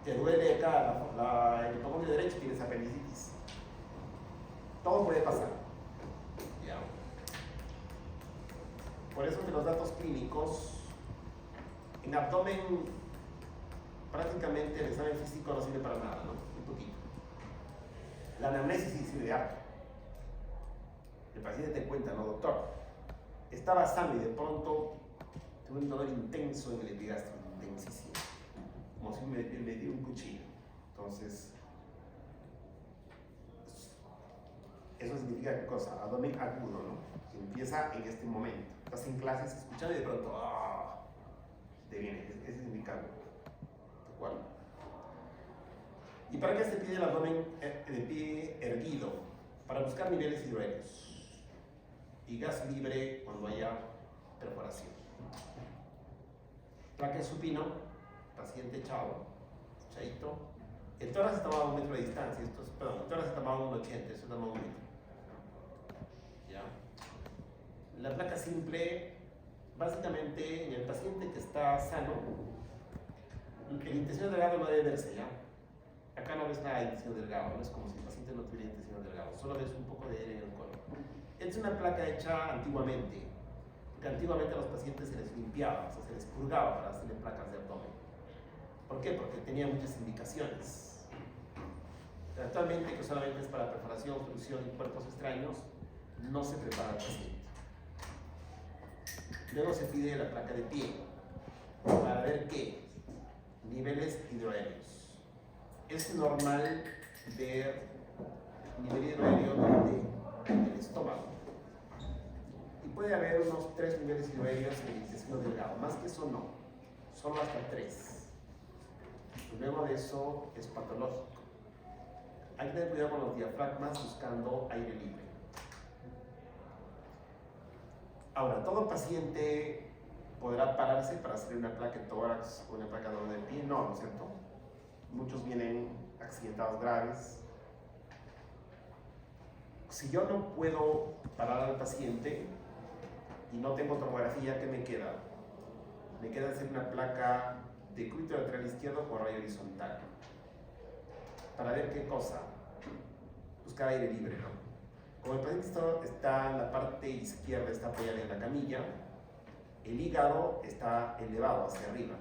S1: Te duele acá el hipocondrio derecho, tienes apendicitis. Todo puede pasar. ¿Ya? Por eso que los datos clínicos, en abdomen, prácticamente el examen físico no sirve para nada, ¿no? Un poquito. La anamnesis sí sirve de harto. El paciente te cuenta, ¿no, doctor? Estaba sano y de pronto tuve un dolor intenso en el epigastrio, intensísimo. Como si me dio un cuchillo. Entonces, eso significa ¿qué cosa? Abdomen agudo, ¿no? Que empieza en este momento. Estás en clases escuchando y de pronto, te viene. Ese es indicado. ¿De acuerdo? ¿Y para qué se pide el abdomen de pie erguido? Para buscar niveles hidroaéreos y gas libre cuando haya perforación. Placa de supino, paciente echado, echadito. El tórax está a 1 metro de distancia, el tórax está a 1,80, eso está a 1 metro. ¿Ya? La placa simple, básicamente en el paciente que está sano, el intestino delgado no debe verse, ¿ya? Acá no ves nada de intestino delgado, no es como si el paciente no tuviera intestino delgado, solo ves un poco de aire en el colon. Es una placa hecha antiguamente, porque antiguamente a los pacientes se les limpiaba, o sea, se les purgaba para hacerle placas de abdomen. ¿Por qué? Porque tenía muchas indicaciones. Actualmente, que solamente es para perforación, obstrucción y cuerpos extraños, no se prepara el paciente. Luego se pide la placa de pie, para ver qué, niveles hidroaéreos. Es normal ver nivel hidroaéreo del estómago. Y puede haber unos 3 niveles hidroaéreos en el intestino delgado. Más que eso no. Solo hasta 3. Luego de eso es patológico. Hay que tener cuidado con los diafragmas buscando aire libre. Ahora, todo paciente podrá pararse para hacer una placa de tórax o una placa de abdomen de pie. No, ¿no es cierto? Muchos vienen accidentados graves. Si yo no puedo parar al paciente y no tengo tomografía, ¿qué me queda? Me queda hacer una placa de cúbito lateral izquierdo o rayo horizontal. ¿Para ver qué cosa? Buscar aire libre, ¿no? Como el paciente está en la parte izquierda, está apoyado en la camilla, el hígado está elevado hacia arriba.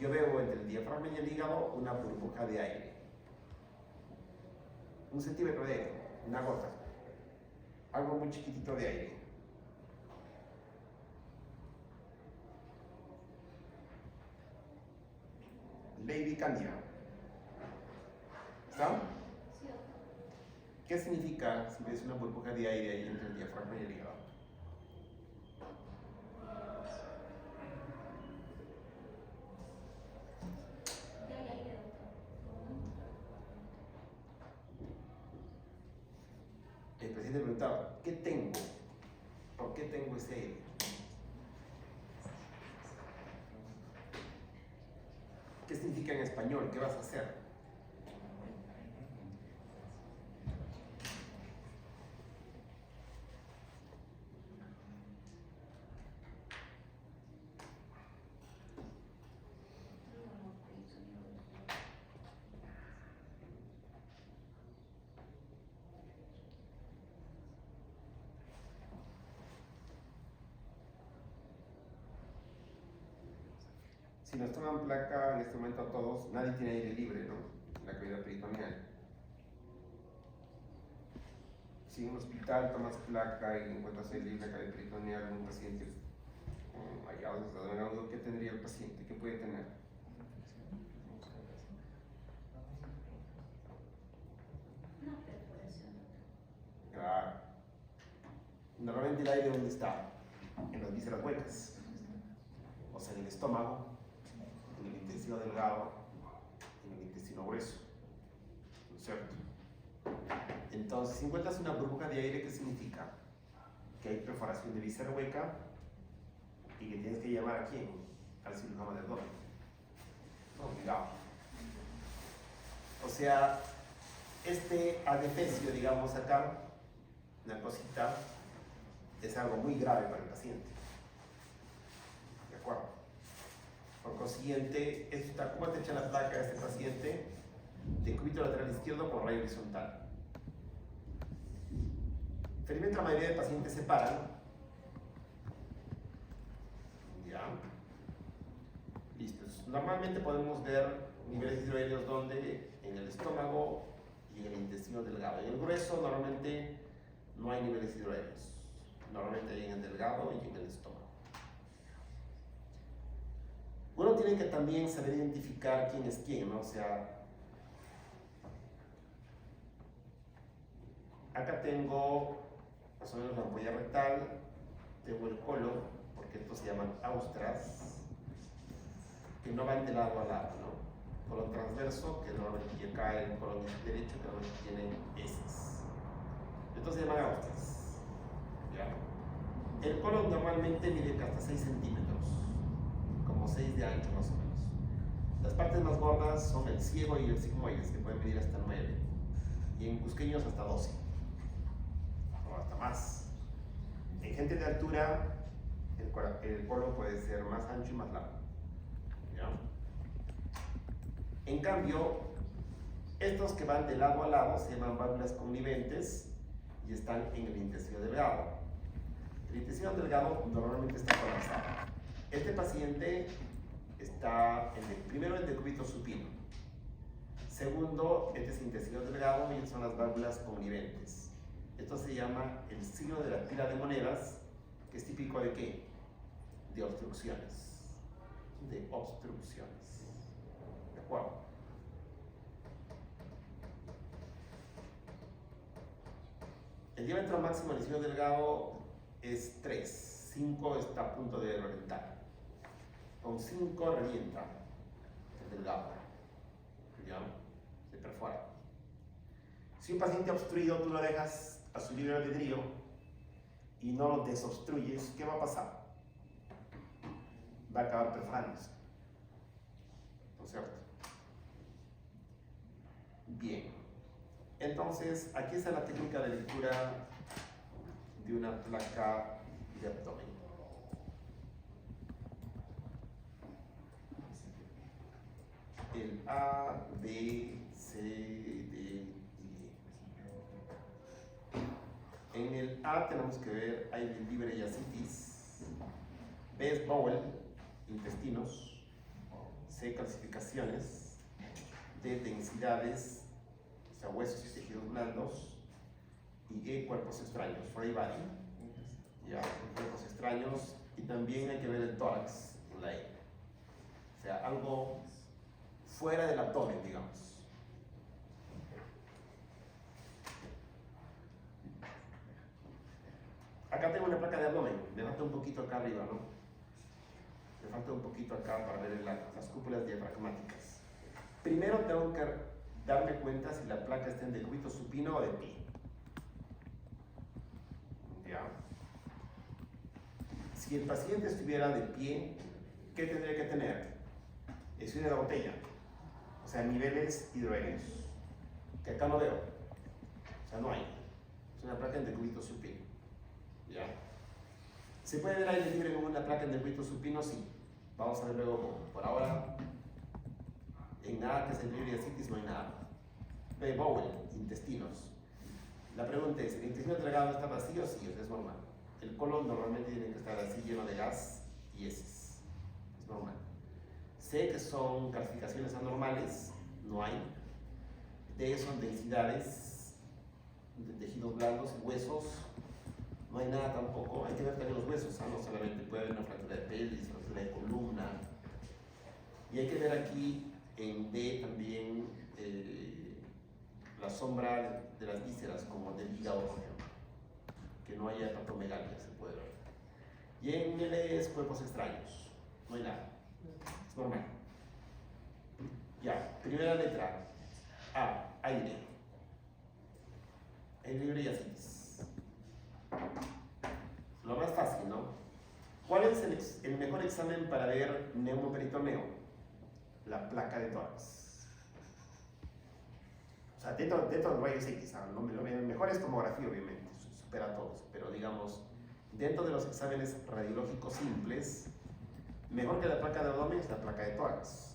S1: Yo veo entre el diafragma y el hígado una burbuja de aire. 1 centímetro de aire, una gota. Algo muy chiquitito de aire. Lady Candida. ¿Está? ¿Qué significa si ves una burbuja de aire ahí entre el diafragma y el hígado? El presidente preguntaba, ¿qué tengo? ¿Por qué tengo ese aire? ¿Qué significa en español? ¿Qué vas a hacer? Si nos toman placa en este momento a todos, nadie tiene aire libre, ¿no? En la cavidad peritoneal. Si en un hospital tomas placa y encuentras aire libre en la cavidad peritoneal en un paciente con hallazgos de abdomen agudo, ¿qué tendría el paciente? ¿Qué puede tener?
S5: Una perforación.
S1: Claro. Normalmente el aire, ¿dónde está? En las vísceras huecas. O sea, en el estómago, en el intestino delgado, en el intestino grueso. ¿No es cierto? Entonces, si encuentras una burbuja de aire, ¿qué significa? que hay perforación de víscera hueca y que tienes que llamar a quién, al cirujano del abdomen. No, obligado. O sea, este adefesio, digamos acá, una cosita, es algo muy grave para el paciente. ¿De acuerdo? Por consiguiente, ¿cómo te echa la placa a este paciente? De cúbito lateral izquierdo por rayo horizontal. Felizmente la mayoría de pacientes se paran. Ya. Listos. Normalmente podemos ver niveles hidroaéreos donde en el estómago y en el intestino delgado. En el grueso normalmente no hay niveles hidroaéreos. Normalmente hay en el delgado y en el estómago. Uno tiene que también saber identificar quién es quién, ¿no? O sea, acá tengo más o menos la ampolla rectal, tengo el colon, porque estos se llaman austras, que no van de lado a lado, ¿no? Colon transverso, que normalmente ya cae en el colon derecho, que normalmente tiene heces. Estos se llaman austras. ¿Ya? El colon normalmente mide hasta 6 centímetros, como 6 de ancho más o menos. Las partes más gordas son el ciego y el sigmoides, que pueden medir hasta 9, y en cusqueños hasta 12, o hasta más. En gente de altura, el colon puede ser más ancho y más largo. ¿Ya? En cambio, estos que van de lado a lado se llaman válvulas conniventes y están en el intestino delgado. El intestino delgado normalmente está colapsado. Este paciente está primero el decúbito supino. Segundo, este es intestino delgado y son las válvulas conniventes. Esto se llama el signo de la pila de monedas, que es típico de ¿qué? De obstrucciones. De obstrucciones. ¿De acuerdo? El diámetro máximo del intestino delgado es 3. 5 está a punto de reventar. Con 5 revienta el delgado. ¿Ya? Se perfora. Si un paciente obstruido tú lo dejas a su libre albedrío y no lo desobstruyes, ¿qué va a pasar? Va a acabar perforándose. ¿No es cierto? Bien. Entonces, aquí está la técnica de lectura de una placa de abdomen. El A, B, C, D, I. En el A tenemos que ver aire libre y ascitis. B es bowel, intestinos. C, calcificaciones. D, densidades, o sea, huesos y tejidos blandos. Y E, cuerpos extraños, free body. Ya, cuerpos extraños. Y también hay que ver el tórax en la E. O sea, algo fuera del abdomen, digamos. Acá tengo una placa de abdomen, me falta un poquito acá arriba, ¿no? Me falta un poquito acá para ver las cúpulas diafragmáticas. Primero tengo que darme cuenta si la placa está en decúbito supino o de pie. ¿Ya? Si el paciente estuviera de pie, ¿qué tendría que tener? Eso de la botella. O sea, niveles hidroaéreos, que acá no veo, o sea, no hay. Es una placa en decúbito supino. ¿Ya? ¿Se puede ver aire libre con una placa en decúbito supino? Sí. Vamos a ver luego cómo. Por ahora, en A, que es el libre de ascitis, no hay nada. B, bowel, intestinos. La pregunta es, ¿el intestino delgado está vacío? Sí, es normal. El colon normalmente tiene que estar así, lleno de gas y heces. Es normal. C, que son calcificaciones anormales, no hay. D, son densidades de tejidos blandos y huesos, no hay nada tampoco. Hay que ver también los huesos, no solamente puede haber una fractura de pelvis, fractura de columna. Y hay que ver aquí en D también la sombra de las vísceras, como del hígado, por ejemplo, que no haya hepatomegalia, se puede ver. Y en L es cuerpos extraños, no hay nada. Es normal. Ya, primera letra. A, aire. Aire libre y ascitis. ¿Cuál es el mejor examen para ver neumoperitoneo? La placa de tórax. O sea, dentro de rayos X, lo mejor es tomografía, obviamente, supera a todos, pero digamos, dentro de los exámenes radiológicos simples, mejor que la placa de abdomen es la placa de tórax.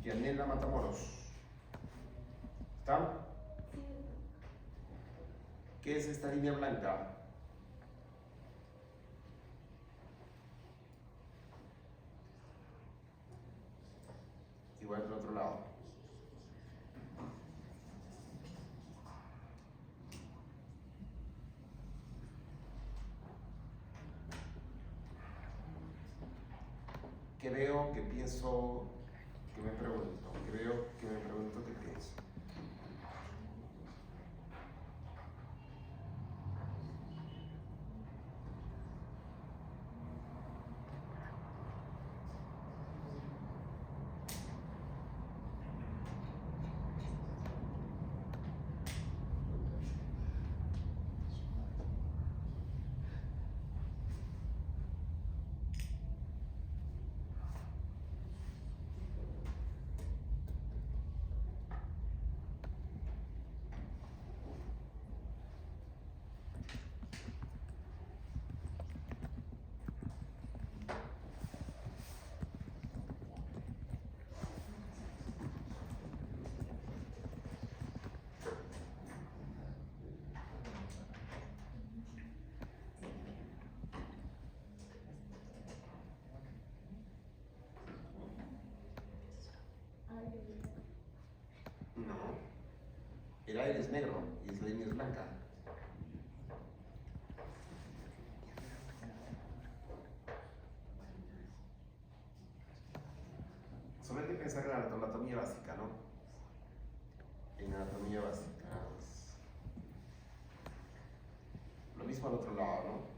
S1: Yanela Matamoros. ¿Está? ¿Qué es esta línea blanca? Igual del otro lado. ¿Qué veo? ¿Qué pienso? ¿Qué me pregunto? ¿Qué veo? ¿Qué me pregunto? ¿Qué pienso? No. El aire es negro y la línea es blanca. Solo hay que pensar en la anatomía básica, ¿no? En anatomía básica. Lo mismo al otro lado, ¿no?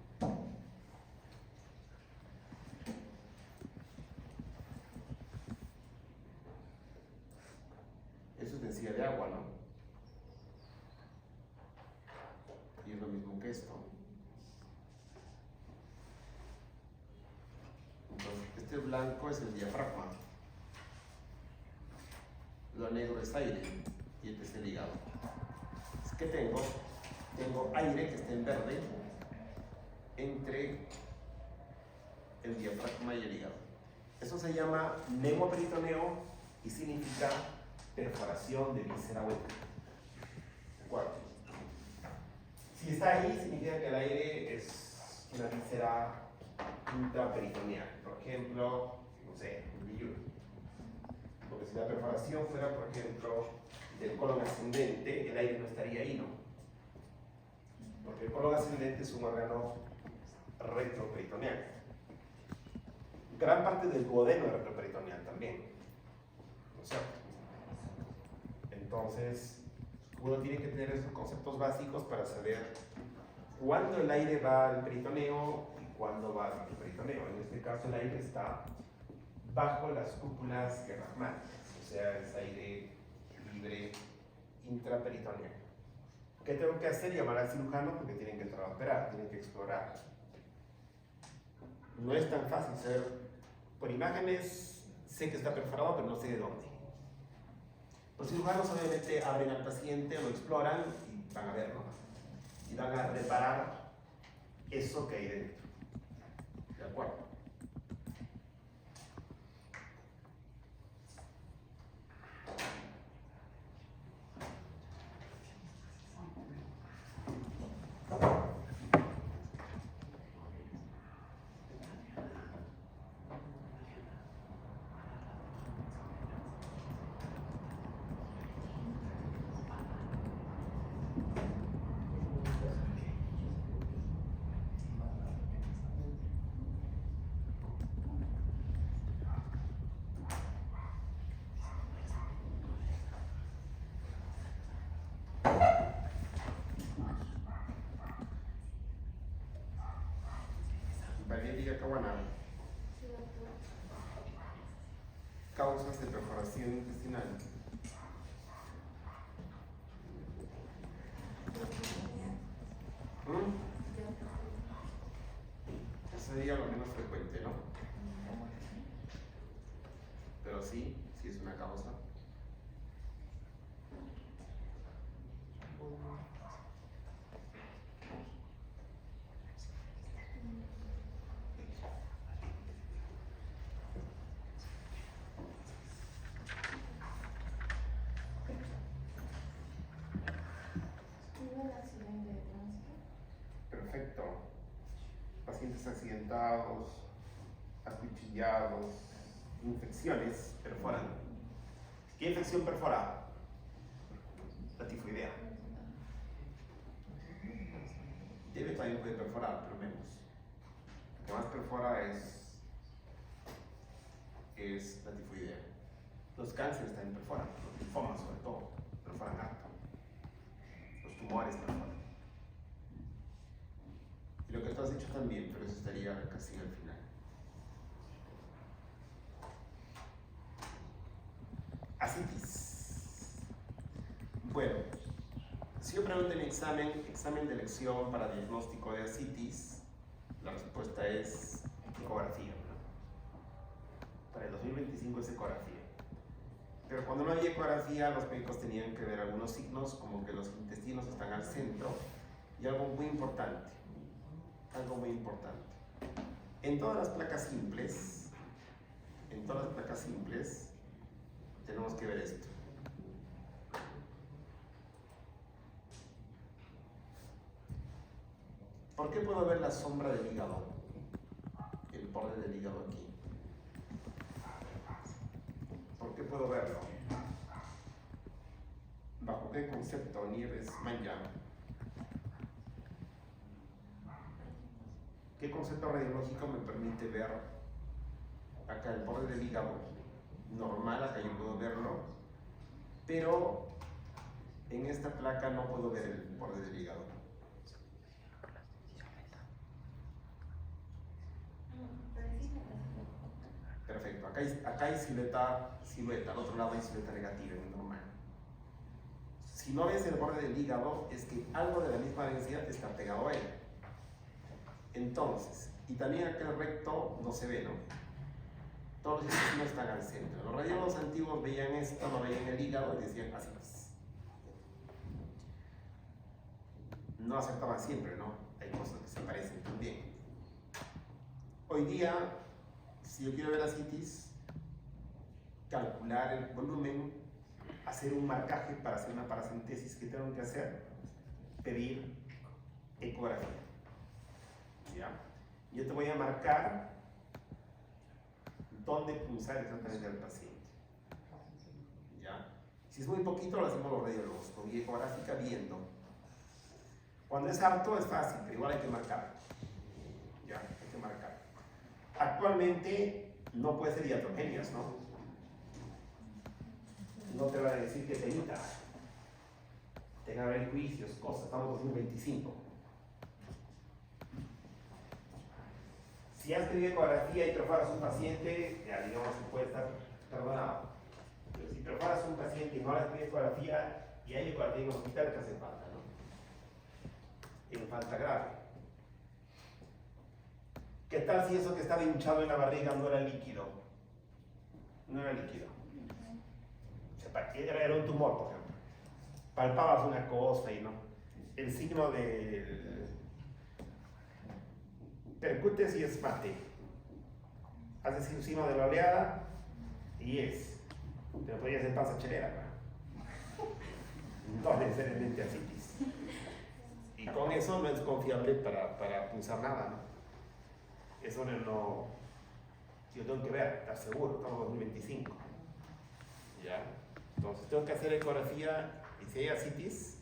S1: Eso es densidad de agua, ¿no? Y es lo mismo que esto. Entonces, este blanco es el diafragma. Lo negro es aire y este es el hígado. ¿Qué tengo? Tengo aire que está en verde entre el diafragma y el hígado. Eso se llama neumoperitoneo y significa perforación de víscera hueca. ¿De acuerdo? Si está ahí, significa que el aire es una víscera intraperitoneal. Por ejemplo, no sé, un billuyo. Porque si la perforación fuera, por ejemplo, del colon ascendente, el aire no estaría ahí, ¿no? Porque el colon ascendente es un órgano retroperitoneal. Gran parte del duodeno es retroperitoneal también, ¿no es cierto? Entonces, uno tiene que tener esos conceptos básicos para saber cuándo el aire va al peritoneo y cuándo va al retroperitoneeo. En este caso, el aire está bajo las cúpulas diafragmáticas, o sea, es aire libre intraperitoneal. ¿Qué tengo que hacer? Llamar al cirujano porque tienen que entrar a operar, tienen que explorar. No es tan fácil saber. Por imágenes sé que está perforado, pero no sé de dónde. Los cirujanos obviamente abren al paciente, lo exploran y van a verlo. Y van a reparar eso que hay dentro. ¿De acuerdo? Valeria Caguaná.
S4: Sí, doctor.
S1: causas de perforación intestinal. Eso sería lo menos frecuente, ¿no? Pero sí es una causa.
S5: ¿Hubo el accidente de tránsito?
S1: Perfecto. Pacientes accidentados, acuchillados, infecciones perforan. ¿Qué infección perfora? La tifoidea. Debe también puede perforar, pero menos. Lo que más perfora es la tifoidea. Los cánceres también perforan, los linfomas sobre todo, perforan harto. Los tumores perforan. Y lo que tú has dicho también, pero eso estaría casi al final. Ascitis. Bueno, si yo pregunto en examen de elección para diagnóstico de ascitis, la respuesta es ecografía. Para el 2025 es ecografía. Pero cuando no hay ecografía, los médicos tenían que ver algunos signos, como que los intestinos están al centro, y algo muy importante. En todas las placas simples, tenemos que ver esto. ¿Por qué puedo ver la sombra del hígado? El borde del hígado aquí. ¿Por qué puedo verlo? ¿Bajo qué concepto? Nieves, Manya. ¿Qué concepto radiológico me permite ver acá el borde del hígado? Normal, acá yo puedo verlo, pero en esta placa no puedo ver el borde del hígado. Perfecto, acá hay silueta, al otro lado hay silueta negativa, es normal. Si no ves el borde del hígado, es que algo de la misma densidad está pegado a él. Entonces, y también acá el recto no se ve, ¿no? Todos los intestinos están al centro. Los radiólogos antiguos veían esto, no veían el hígado y decían así. No acertaban siempre, ¿no? Hay cosas que se parecen también. Hoy día, si yo quiero ver ascitis, calcular el volumen, hacer un marcaje para hacer una paracentesis, ¿qué tengo que hacer? Pedir ecografía. ¿Ya? Yo te voy a marcar dónde punzar exactamente al paciente. ¿Ya? Si es muy poquito, lo hacemos los radiólogos, con guía ecográfica viendo. Cuando es harto es fácil, pero igual hay que marcar. ¿Ya? Hay que marcar. Actualmente no puede ser iatrogenias, ¿no? No te van a decir que penita. Te van a haber juicios, cosas. Estamos en 2025. Si has tenido ecografía y perforas un paciente, ya digamos que puede estar perdonado. Pero si perforas un paciente y no has tenido ecografía y hay ecografía en el hospital, ¿qué hace falta, no? En falta grave. ¿Qué tal si eso que estaba hinchado en la barriga no era líquido? No era líquido. O sea, era un tumor, por ejemplo. Palpabas una cosa y no. El signo del percutes y es mate. Haces un signo de la oleada y es. Pero podría ser panza chelera, ¿no? No necesariamente ascitis. Y con eso no es confiable para punzar nada, ¿no? Eso no. Yo tengo que ver, estar seguro, estamos en 2025. ¿Ya? Entonces tengo que hacer ecografía y si hay ascitis,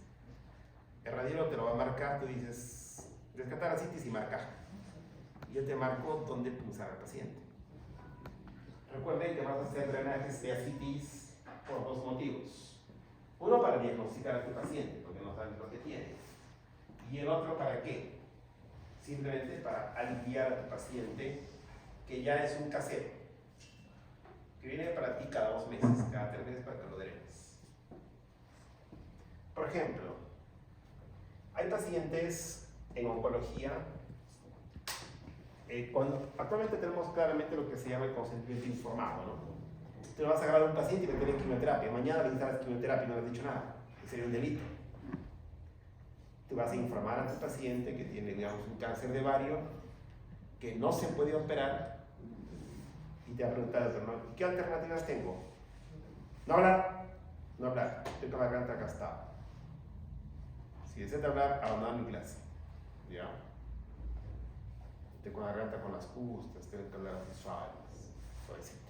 S1: el radiólogo te lo va a marcar, tú dices, rescatar ascitis y marcar. Yo te marco dónde punzar al paciente. Recuerden que vas a hacer drenajes de ascitis por dos motivos. Uno, para diagnosticar a tu paciente, porque no sabes lo que tiene. Y el otro, ¿para qué? Simplemente para aliviar a tu paciente, que ya es un casero, que viene para ti cada 2 meses, cada 3 meses para que lo drenes. Por ejemplo, hay pacientes en oncología, actualmente tenemos claramente lo que se llama el consentimiento informado, ¿no? Tú vas a agarrar a un paciente y le tiene quimioterapia, mañana le instalas quimioterapia y no le has dicho nada, que sería un delito. Tú vas a informar a tu paciente que tiene, digamos, un cáncer de ovario, que no se puede operar, y te va a preguntar, ¿no? ¿Qué alternativas tengo? No hablar, no hablar, estoy con la garganta gastada. Si deseas hablar, abandonar mi clase, ¿ya? Estoy con la garganta con las justas, tengo que hablar así suaves, suavecito.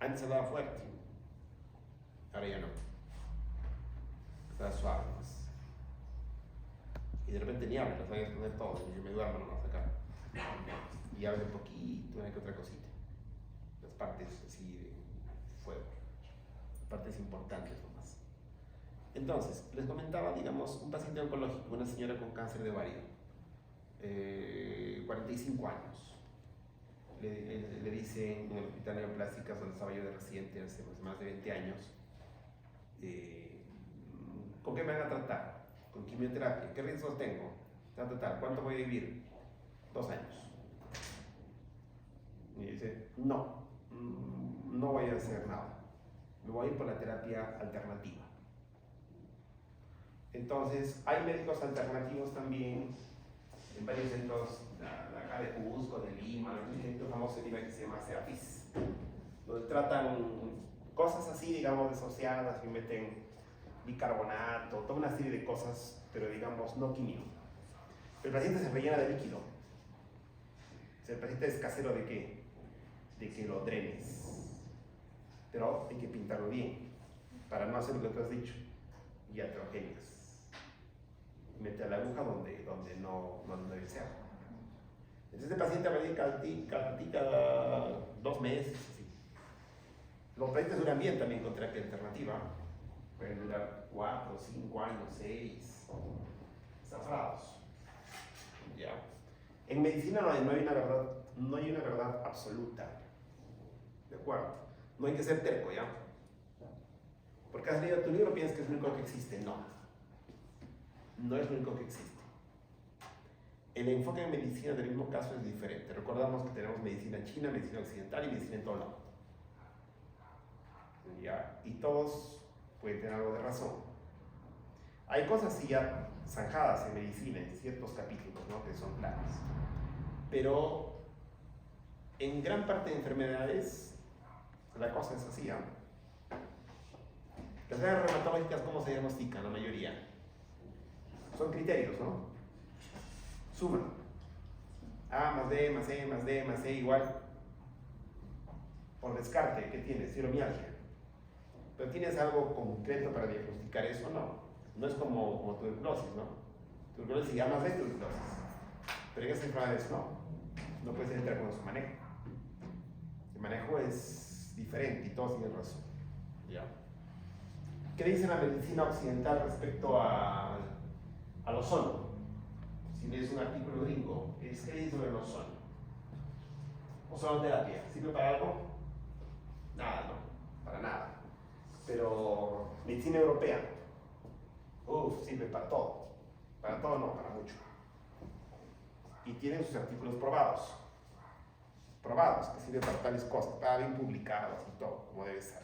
S1: Antes hablaba fuerte, ahora ya no. Está suave, pues. Y de repente ni hablo, los voy a exponer todo, y yo me duermo nomás acá. Y hablo un poquito, una que otra cosita. Las partes así de fuego, las partes importantes nomás. Entonces, les comentaba, digamos, un paciente oncológico, una señora con cáncer de ovario, 45 años. Le dice en el Hospital Neoplásticas, donde estaba yo de residente hace más de 20 años, ¿con qué me van a tratar? Con quimioterapia. ¿Qué riesgos tengo? ¿Cuánto voy a vivir? 2 años. Y dice, no voy a hacer nada. Me voy a ir por la terapia alternativa. Entonces, hay médicos alternativos también en varios centros de acá de Cusco, de Lima, hay un centro famoso en Lima que se llama Serapis, donde tratan cosas así, digamos, disociadas, y meten bicarbonato, toda una serie de cosas, pero digamos, no quimio. El paciente se rellena de líquido. O sea, el paciente es casero de qué? De que lo drenes. Pero hay que pintarlo bien, para no hacer lo que tú has dicho, iatrogenias. Mete a la aguja donde no debe ser. Entonces, este paciente va a ir cada 2 meses, así. Los pacientes duran bien también con terapia alternativa. Pueden durar 4, 5 años, 6, zafrados. ¿Ya? En medicina no hay una verdad absoluta. ¿De acuerdo? No hay que ser terco, ¿ya? Porque has leído tu libro, piensas que es lo único que existe. No es lo único que existe. El enfoque en medicina del mismo caso es diferente. Recordamos que tenemos medicina china, medicina occidental y medicina en todo lado. ¿Ya? Y todos pueden tener algo de razón. Hay cosas sí ya zanjadas en medicina, en ciertos capítulos, ¿no? Que son claras. Pero en gran parte de enfermedades la cosa es así, ¿no? Las enfermedades reumatológicas, ¿cómo se diagnostican? La mayoría son criterios, ¿no? Suma A más D más E más D más E igual, por descarte, ¿qué tienes? Fibromialgia. Pero ¿tienes algo concreto para diagnosticar eso? No es como tuberculosis, ¿no? Tuberculosis ya más de tuberculosis. Pero en esas enfermedades no puedes entrar con su manejo. El manejo es diferente y todos tienen razón. ¿Ya? ¿Qué dice la medicina occidental respecto al ozono? Si lees un artículo gringo, ¿qué dice sobre el ozono? Ozonoterapia, ¿sirve para algo? Nada, no, para nada. Pero medicina europea, sirve para todo. Para todo no, para mucho. Y tienen sus artículos probados, que sirven para tales cosas, para bien publicados y todo, como debe ser,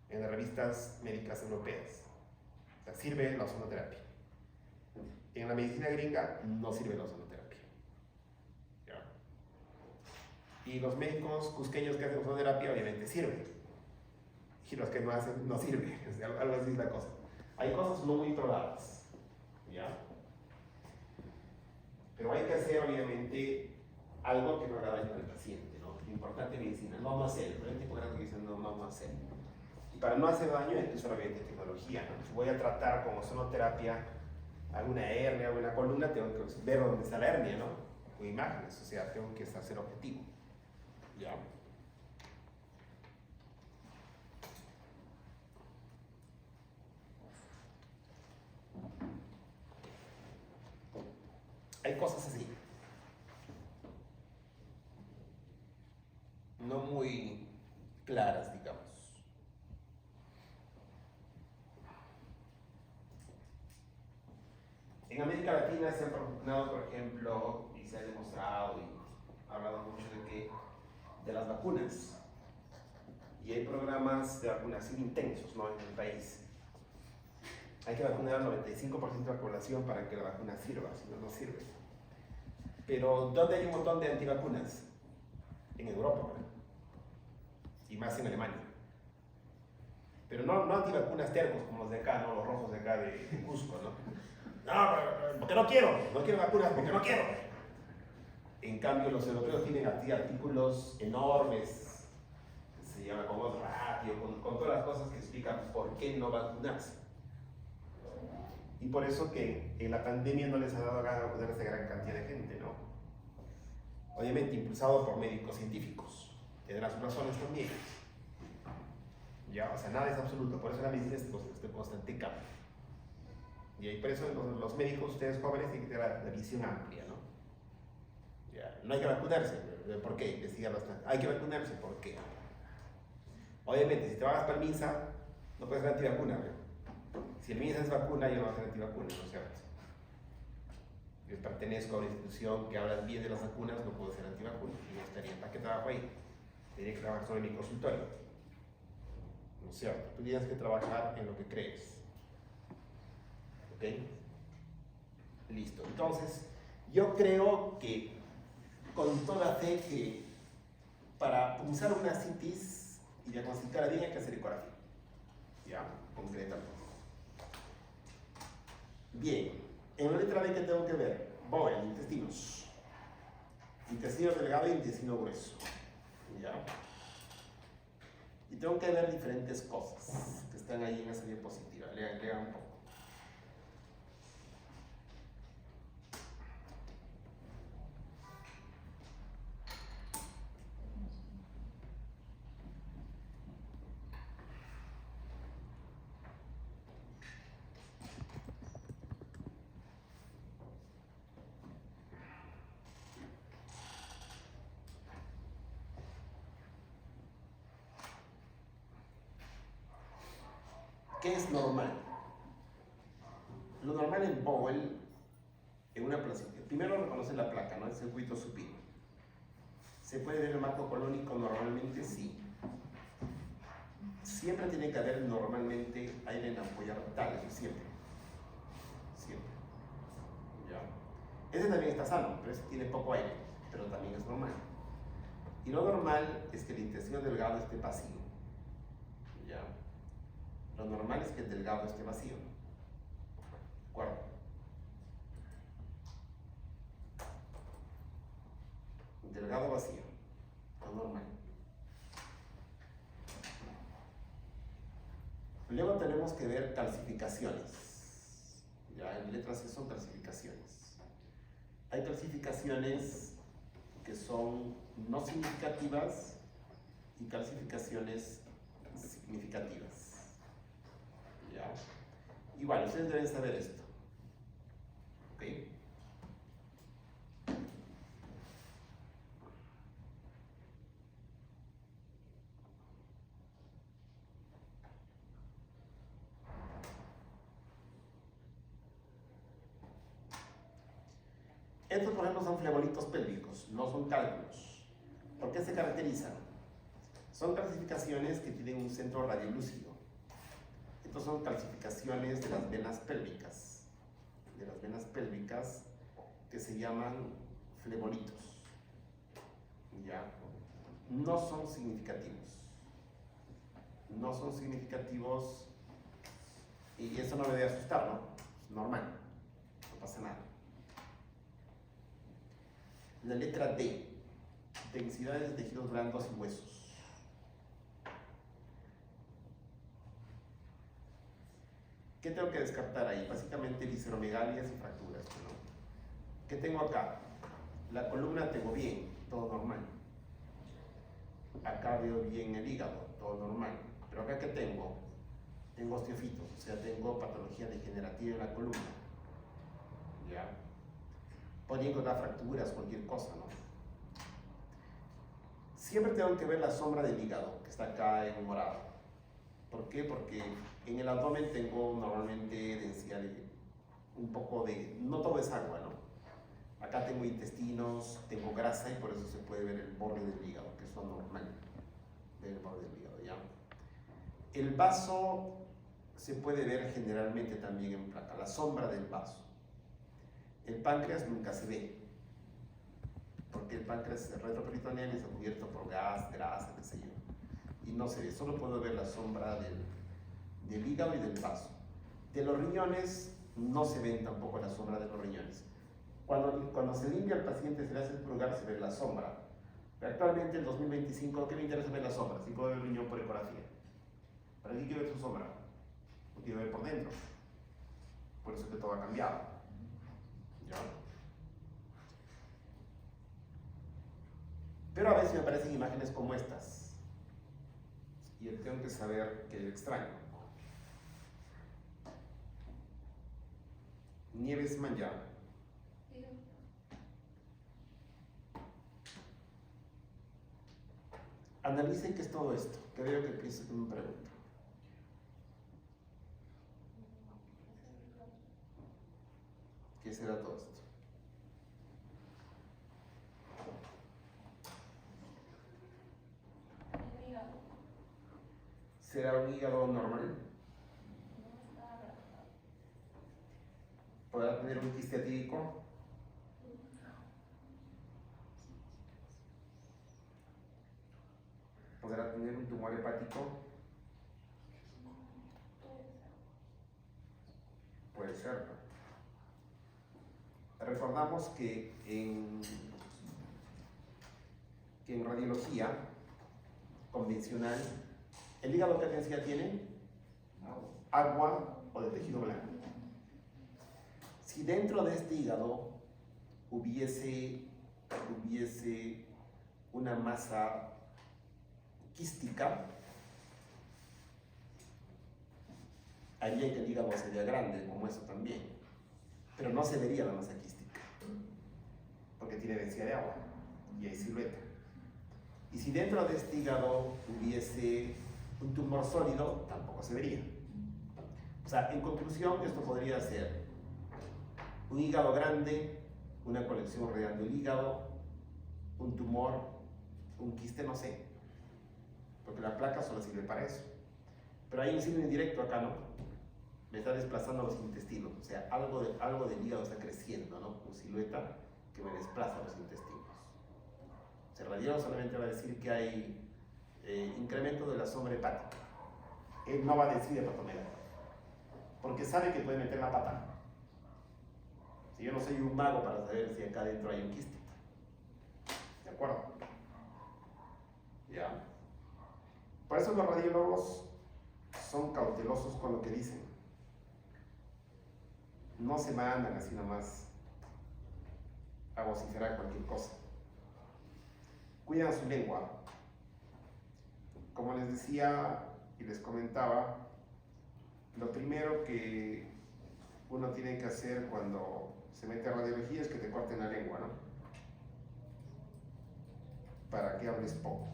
S1: en las revistas médicas europeas. O sea, sirve la ozonoterapia. En la medicina gringa no sirve la ozonoterapia. ¿Ya? Y los médicos cusqueños que hacen ozonoterapia obviamente sirven. Y los que no hacen, no sirven. O sea, algo así es la cosa. Hay cosas no muy probadas. ¿Ya? Pero hay que hacer obviamente algo que no haga daño al paciente, ¿no? Lo importante en medicina, no vamos a hacer. El tipo grande que dice no vamos a hacer. Y para no hacer daño, entonces obviamente tecnología, ¿no? Si voy a tratar con ozonoterapia alguna hernia, alguna columna, tengo que ver dónde está la hernia, ¿no? Con imágenes, o sea, tengo que hacer objetivo. ¿Ya? Hay cosas así, no muy claras, digamos. En América Latina se han propugnado, por ejemplo, y se ha demostrado y hablado mucho de las vacunas. Y hay programas de vacunación intensos, ¿no?, en el país. Hay que vacunar al 95% de la población para que la vacuna sirva, si no, no sirve. Pero ¿dónde hay un montón de antivacunas? En Europa, ¿verdad? Y más en Alemania. Pero no antivacunas tercos como los de acá, ¿no?, los rojos de acá de Cusco, ¿no? No, porque no quiero vacunas, porque no quiero. En cambio, los europeos tienen artículos enormes, que se llama como ratio, con todas las cosas que explican por qué no vacunarse. Y por eso que en la pandemia no les ha dado ganas de vacunarse a gran cantidad de gente, ¿no? Obviamente impulsado por médicos científicos, tendrán sus razones también. Ya, o sea, nada es absoluto, por eso la medicina es de constante cambio. Y por eso los médicos, ustedes jóvenes, tienen que tener la visión amplia, ¿no? Ya, no hay que vacunarse, ¿por qué? Investigar bastante. Hay que vacunarse, ¿por qué? Obviamente, si te vas para el MINSA, no puedes ser antivacuna, ¿no? Si el MINSA es vacuna, yo no voy a ser antivacuna, ¿no es cierto? Yo pertenezco a una institución que habla bien de las vacunas, no puedo ser antivacuna. Y no estaría, ¿para qué trabajo ahí? Tendría que trabajar solo en mi consultorio. ¿No es cierto? Tú tienes que trabajar en lo que crees. ¿Ok? Listo. Entonces, yo creo que con toda fe que para punzar una citis y diagnosticarla bien hay que hacer ecografía. Ya, concretamente. Bien, en la letra B, ¿qué tengo que ver? Bowel, intestinos. Intestino delgado y intestino grueso. ¿Ya? Y tengo que ver diferentes cosas que están ahí en esa diapositiva. Lean un poco. ¿Qué es normal? Lo normal en Bowel, en una placenta, primero reconoce la placa, ¿no?, el circuito supino. ¿Se puede ver el marco colónico normalmente? Sí. Siempre tiene que haber normalmente aire en la ampolla rectal, eso siempre. Siempre. ¿Ya? Ese también está sano, pero ese tiene poco aire, pero también es normal. Y lo normal es que el intestino delgado esté vacío. ¿Ya? Lo normal es que el delgado esté vacío. ¿De acuerdo? Delgado vacío. Lo normal. Luego tenemos que ver calcificaciones. Ya, en letras C son calcificaciones. Hay calcificaciones que son no significativas y calcificaciones significativas. ¿Ya? Igual, ustedes deben saber esto. ¿Ok? Estos, por ejemplo, son flebolitos pélvicos, no son cálculos. ¿Por qué se caracterizan? Son calcificaciones que tienen un centro radiolúcido. Estos son calcificaciones de las venas pélvicas. De las venas pélvicas que se llaman flebolitos. ¿Ya? No son significativos. No son significativos y eso no me debe asustar, ¿no? Es normal, no pasa nada. La letra D, densidades de tejidos blandos y huesos. ¿Qué tengo que descartar ahí? Básicamente visceromegalias y fracturas, ¿no? ¿Qué tengo acá? La columna tengo bien, todo normal. Acá veo bien el hígado, todo normal. Pero acá, ¿qué tengo? Tengo osteofitos, o sea, tengo patología degenerativa en la columna. ¿Ya? Podría encontrar fracturas, cualquier cosa, ¿no? Siempre tengo que ver la sombra del hígado, que está acá en morado. ¿Por qué? Porque en el abdomen tengo normalmente densidad de un poco de, no todo es agua, ¿no? Acá tengo intestinos, tengo grasa y por eso se puede ver el borde del hígado, que es lo normal, ver el borde del hígado, ¿ya? El vaso se puede ver generalmente también en placa, la sombra del vaso. El páncreas nunca se ve, porque el páncreas retroperitoneal está cubierto por gas, grasa, qué sé yo, y no se ve, solo puedo ver la sombra del hígado y del vaso. De los riñones no se ven tampoco la sombra de los riñones. Cuando se limpia al paciente, se le hace purgar, se ve la sombra. Pero actualmente, en 2025, ¿qué me interesa ver la sombra? Si puedo ver el riñón por ecografía. ¿Para qué quiero ver su sombra? Lo quiero ver por dentro. Por eso que todo ha cambiado. ¿Ya? Pero a veces me aparecen imágenes como estas. Y yo tengo que saber que es extraño. Nieves Manjá. Analicen qué es todo esto, que veo que empieza con una pregunta. ¿Qué será todo esto?
S5: El hígado.
S1: ¿Será un hígado normal?
S5: No está agrandado.
S1: ¿Podrá tener un quiste atípico? ¿Podrá tener un tumor hepático? Puede ser. Recordamos que en radiología convencional, ¿el hígado qué densidad tiene? Agua o de tejido blanco. Si dentro de este hígado hubiese una masa quística, haría que el hígado sería grande, como eso también, pero no se vería la masa quística, porque tiene densidad de agua y hay silueta. Y si dentro de este hígado hubiese un tumor sólido, tampoco se vería. O sea, en conclusión, esto podría ser un hígado grande, una colección rodeando el hígado, un tumor, un quiste, no sé, porque la placa solo sirve para eso. Pero hay un signo indirecto acá, ¿no? Me está desplazando los intestinos, o sea, algo del hígado está creciendo, ¿no? Con silueta que me desplaza los intestinos. O sea, el radiólogo solamente va a decir que hay incremento de la sombra hepática. Él no va a decir hepatomegalia, porque sabe que puede meter la pata. Si yo no soy un mago para saber si acá adentro hay un quiste. ¿De acuerdo? ¿Ya? Por eso los radiólogos son cautelosos con lo que dicen. No se mandan así nomás a vociferar cualquier cosa. Cuidan su lengua. Como les decía y les comentaba, lo primero que uno tiene que hacer cuando se mete a radiología es que te corten la lengua, ¿no? Para que hables poco.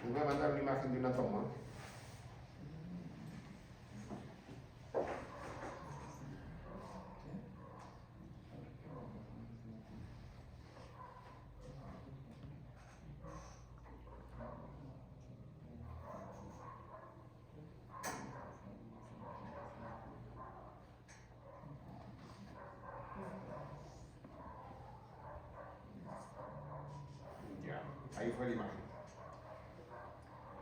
S1: Les voy a mandar una imagen de una toma. Ya, ahí fue la imagen.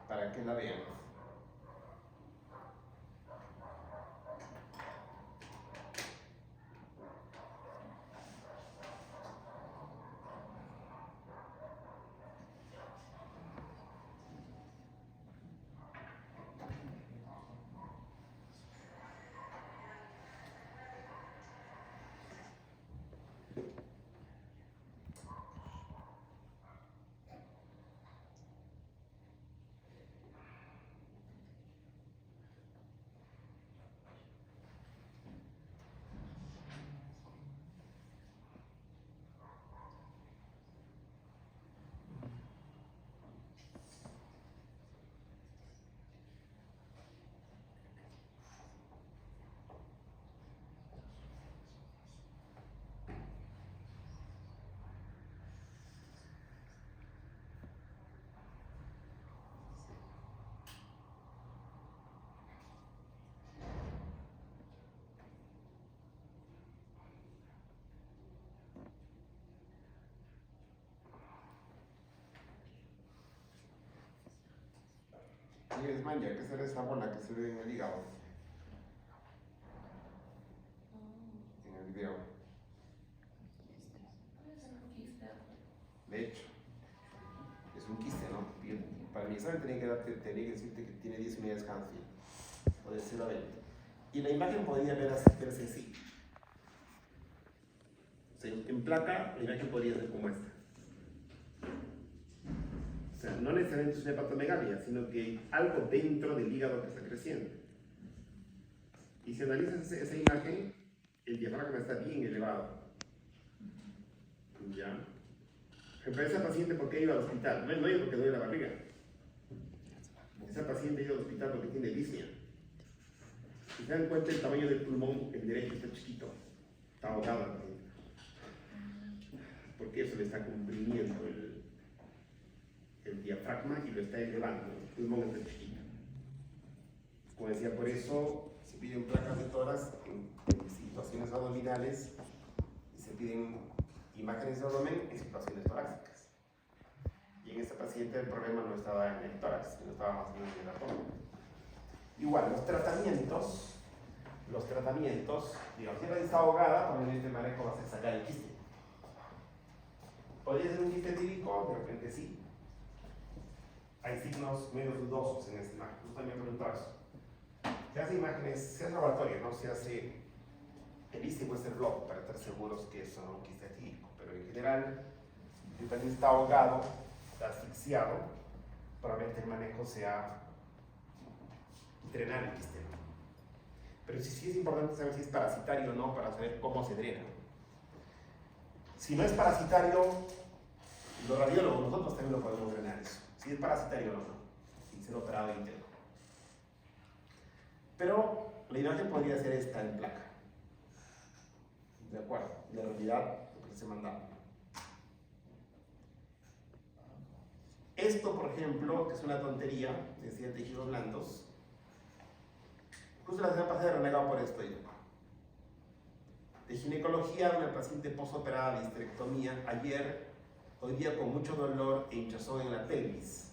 S1: Para que la vean. imágenes, man, ya que será esa bola que se ve en el hígado, en el video. De hecho, es un quiste, ¿no? Para mi examen tenía que decirte que tiene 10 unidades Hansfield, o de 0 a 20. Y la imagen podría verse así. O sea, en placa, la imagen podría ser como esta. O sea, no necesariamente es una hepatomegalia, sino que hay algo dentro del hígado que está creciendo. Y si analizas esa imagen, el diafragma está bien elevado. ¿Ya? Pero esa paciente, ¿por qué iba al hospital? No es porque duele la barriga. Esa paciente iba al hospital porque tiene disnea. Si se dan cuenta, el tamaño del pulmón, el derecho está chiquito. Está ahogado la paciente. Porque eso le está comprimiendo el diafragma y lo está elevando. El pulmón está chiquito. Como decía, por eso se piden placas de tórax en situaciones abdominales y se piden imágenes de abdomen en situaciones torácicas. Y en esta paciente el problema no estaba en el tórax, sino estaba más bien en el abdomen. Igual, los tratamientos, digamos, si la está ahogada, probablemente el manejo va a ser sacar el quiste. ¿Podría ser un quiste típico? De repente sí. Hay signos menos dudosos en esta imagen. Tú también preguntabas eso. Se hace imágenes, se hace laboratorio, ¿no? Se hace el ISTE o el blog para estar seguros que eso no es un quiste típico. Pero en general, si el paciente está ahogado, está asfixiado, probablemente el manejo sea drenar el quiste. Pero sí es importante saber si es parasitario o no para saber cómo se drena. Si no es parasitario, los radiólogos, nosotros también lo podemos drenar eso. Si es parasitario o no, sin ser operado íntegro. Pero la imagen podría ser esta en placa. De acuerdo, de realidad lo que se mandaba. Esto, por ejemplo, que es una tontería, decía tejidos blandos. Justo la semana pasada he renegado por esto yo. De ginecología, una paciente postoperada de histerectomía, hoy día con mucho dolor e hinchazón en la pelvis.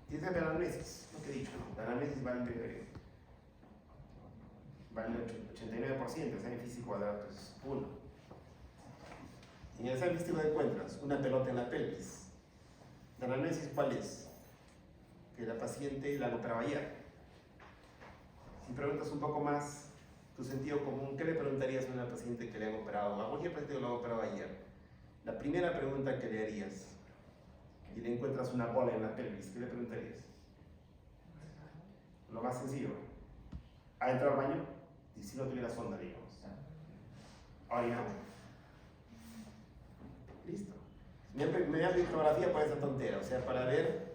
S1: Tiene la anamnesis, lo que he dicho, ¿no? La anamnesis vale 89%, examen físico cuadrado es 1. Y en el examen físico encuentras una pelota en la pelvis. La anamnesis, ¿cuál es? Que la paciente la han operado ayer. Si preguntas un poco más tu sentido común, ¿qué le preguntarías a una paciente que le han operado? A cualquier paciente que lo han operado ayer. La primera pregunta que le harías, y le encuentras una bola en la pelvis, ¿qué le preguntarías? Lo más sencillo. ¿Ha entrado al baño? Y si no tuviera sonda, digamos. ¿Orinado? Listo. Me da pictografía por esa tontera, o sea, para ver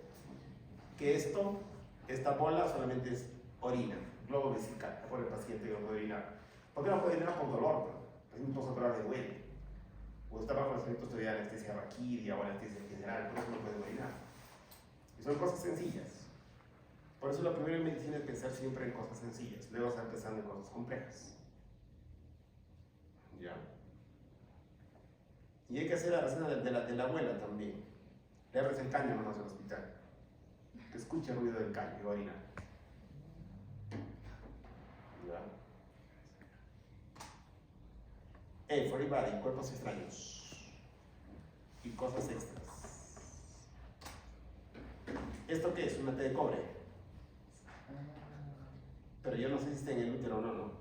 S1: que esta bola solamente es orina. Globo vesical, por el paciente que no puede orinar. ¿Por qué no puede orinar? Por dolor, es un postoperal de duele. O está bajo los efectos de anestesia raquidia o anestesia general, por eso no puede orinar. Y son cosas sencillas. Por eso lo primero en medicina es pensar siempre en cosas sencillas, luego estar pensando en cosas complejas. ¿Ya? Y hay que hacer la receta de la abuela también. Le abres el caño nomás al hospital. Que escuche el ruido del caño y va a orinar. For everybody, cuerpos extraños y cosas extras. ¿Esto qué es? Una T de cobre. Pero yo no sé si está en el útero o no.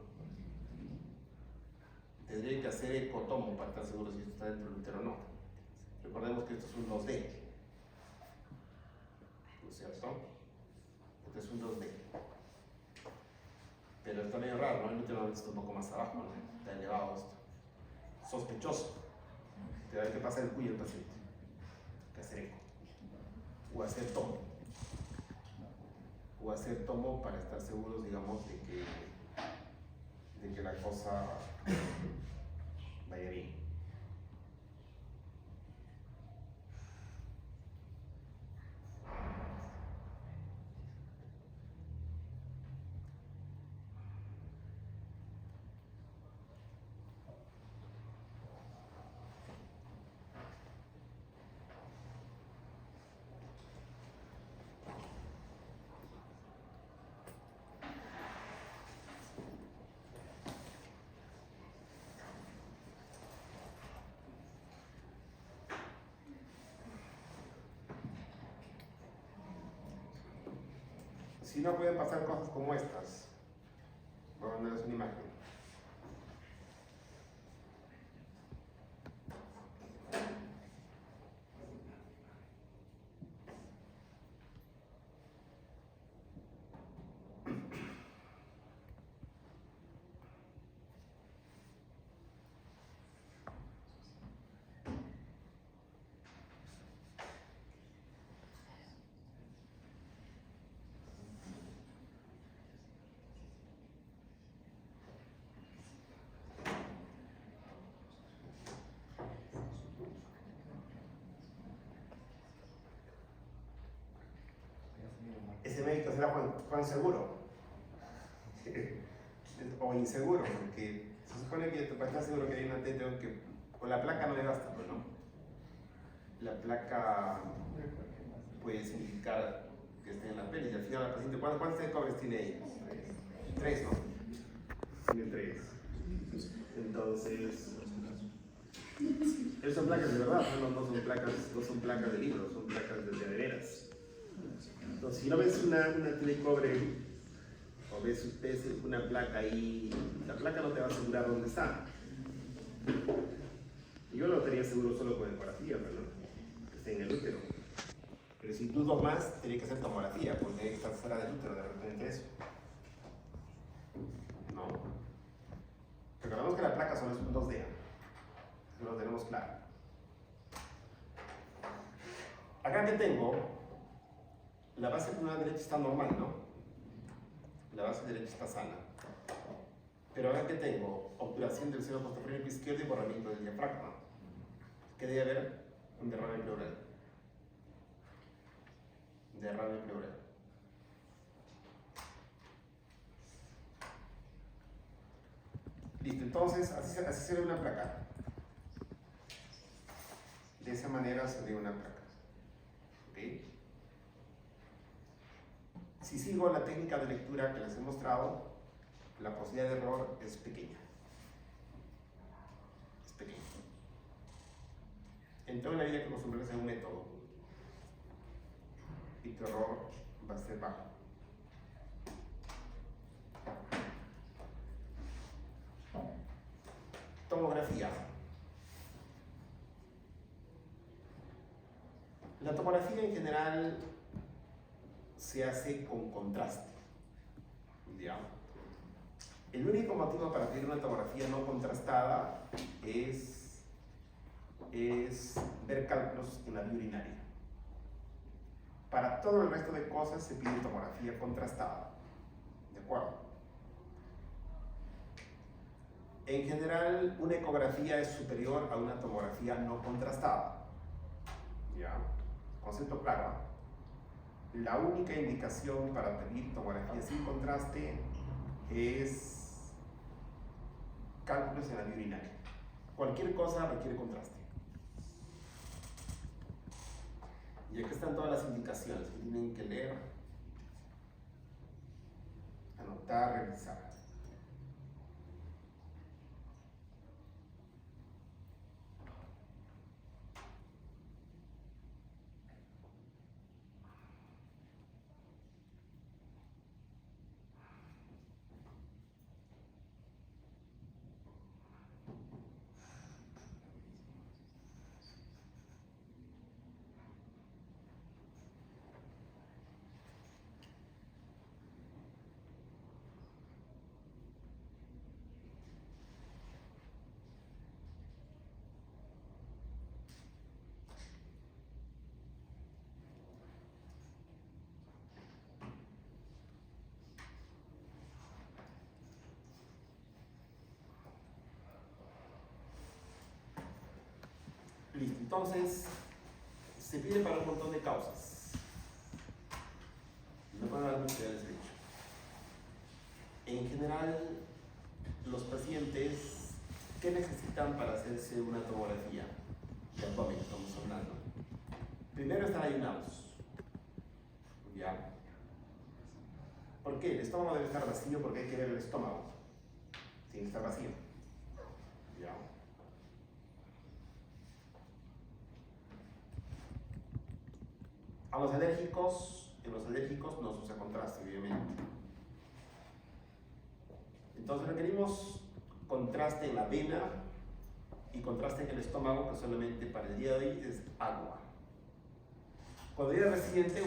S1: Tendría que hacer ecotomo para estar seguro si esto está dentro del útero o no. Recordemos que esto es un 2D. ¿No es cierto? Este es un 2D. Pero está medio raro, ¿no? El útero está un poco más abajo, ¿no? Está elevado esto. Sospechoso. Pero hay que pasar el cuello del paciente. Hay que hacer eco. O hacer tomo. O hacer tomo para estar seguros, digamos, de que la cosa vaya bien. Si no, pueden pasar cosas como estas. Voy a mandarles una imagen. Ese médico será Juan Seguro o inseguro, porque se supone que para estar seguro que hay una TTO que con la placa no le basta, pues, ¿no? La placa puede significar que esté en la peli y al final la paciente, ¿cuántos cobres tiene ella? 3, ¿no? Tiene 3. Entonces, son placas de verdad, no son placas de libro, son placas de veras. Entonces, si no ves una telecobre o ves una placa ahí, la placa no te va a asegurar dónde está. Yo lo tenía seguro solo con ecografía, ¿no? Que esté en el útero. Pero si dudo más, tiene que hacer tomografía, porque tiene que estar fuera del útero de repente eso. ¿No? Recordemos que la placa solo es un 2D. Eso lo tenemos claro. Acá que tengo, la base pulmonar derecha está normal, ¿no? La base derecha está sana. Pero ahora que tengo obturación del seno postofrénico izquierdo y borramiento del diafragma, ¿qué debe haber? Un derrame pleural. Derrame pleural. Listo, entonces así se ve una placa. De esa manera se ve una placa. ¿Ok? Si sigo la técnica de lectura que les he mostrado, la posibilidad de error es pequeña. Es pequeña. En toda la vida que acostumbrarse a un método, y tu error va a ser bajo. Tomografía. La tomografía en general se hace con contraste. ¿Ya? El único motivo para pedir una tomografía no contrastada es ver cálculos en la vía urinaria. Para todo el resto de cosas se pide tomografía contrastada. ¿De acuerdo? En general, una ecografía es superior a una tomografía no contrastada. ¿Ya? Concepto claro. La única indicación para pedir tomografía sin contraste es cálculos en la vía urinaria. Cualquier cosa requiere contraste. Y aquí están todas las indicaciones que tienen que leer, anotar, revisar. Listo, entonces se pide para un montón de causas. No van a dar mucho, ya les he dicho. En general, los pacientes, ¿qué necesitan para hacerse una tomografía de abdomen? Estamos hablando. Primero están ayunados. ¿Ya? ¿Por qué? El estómago debe estar vacío porque hay que ver el estómago. Tiene que estar vacío. ¿Ya? A los alérgicos, en los alérgicos no se usa contraste, obviamente. Entonces requerimos contraste en la vena y contraste en el estómago, que solamente para el día de hoy es agua. Cuando era reciente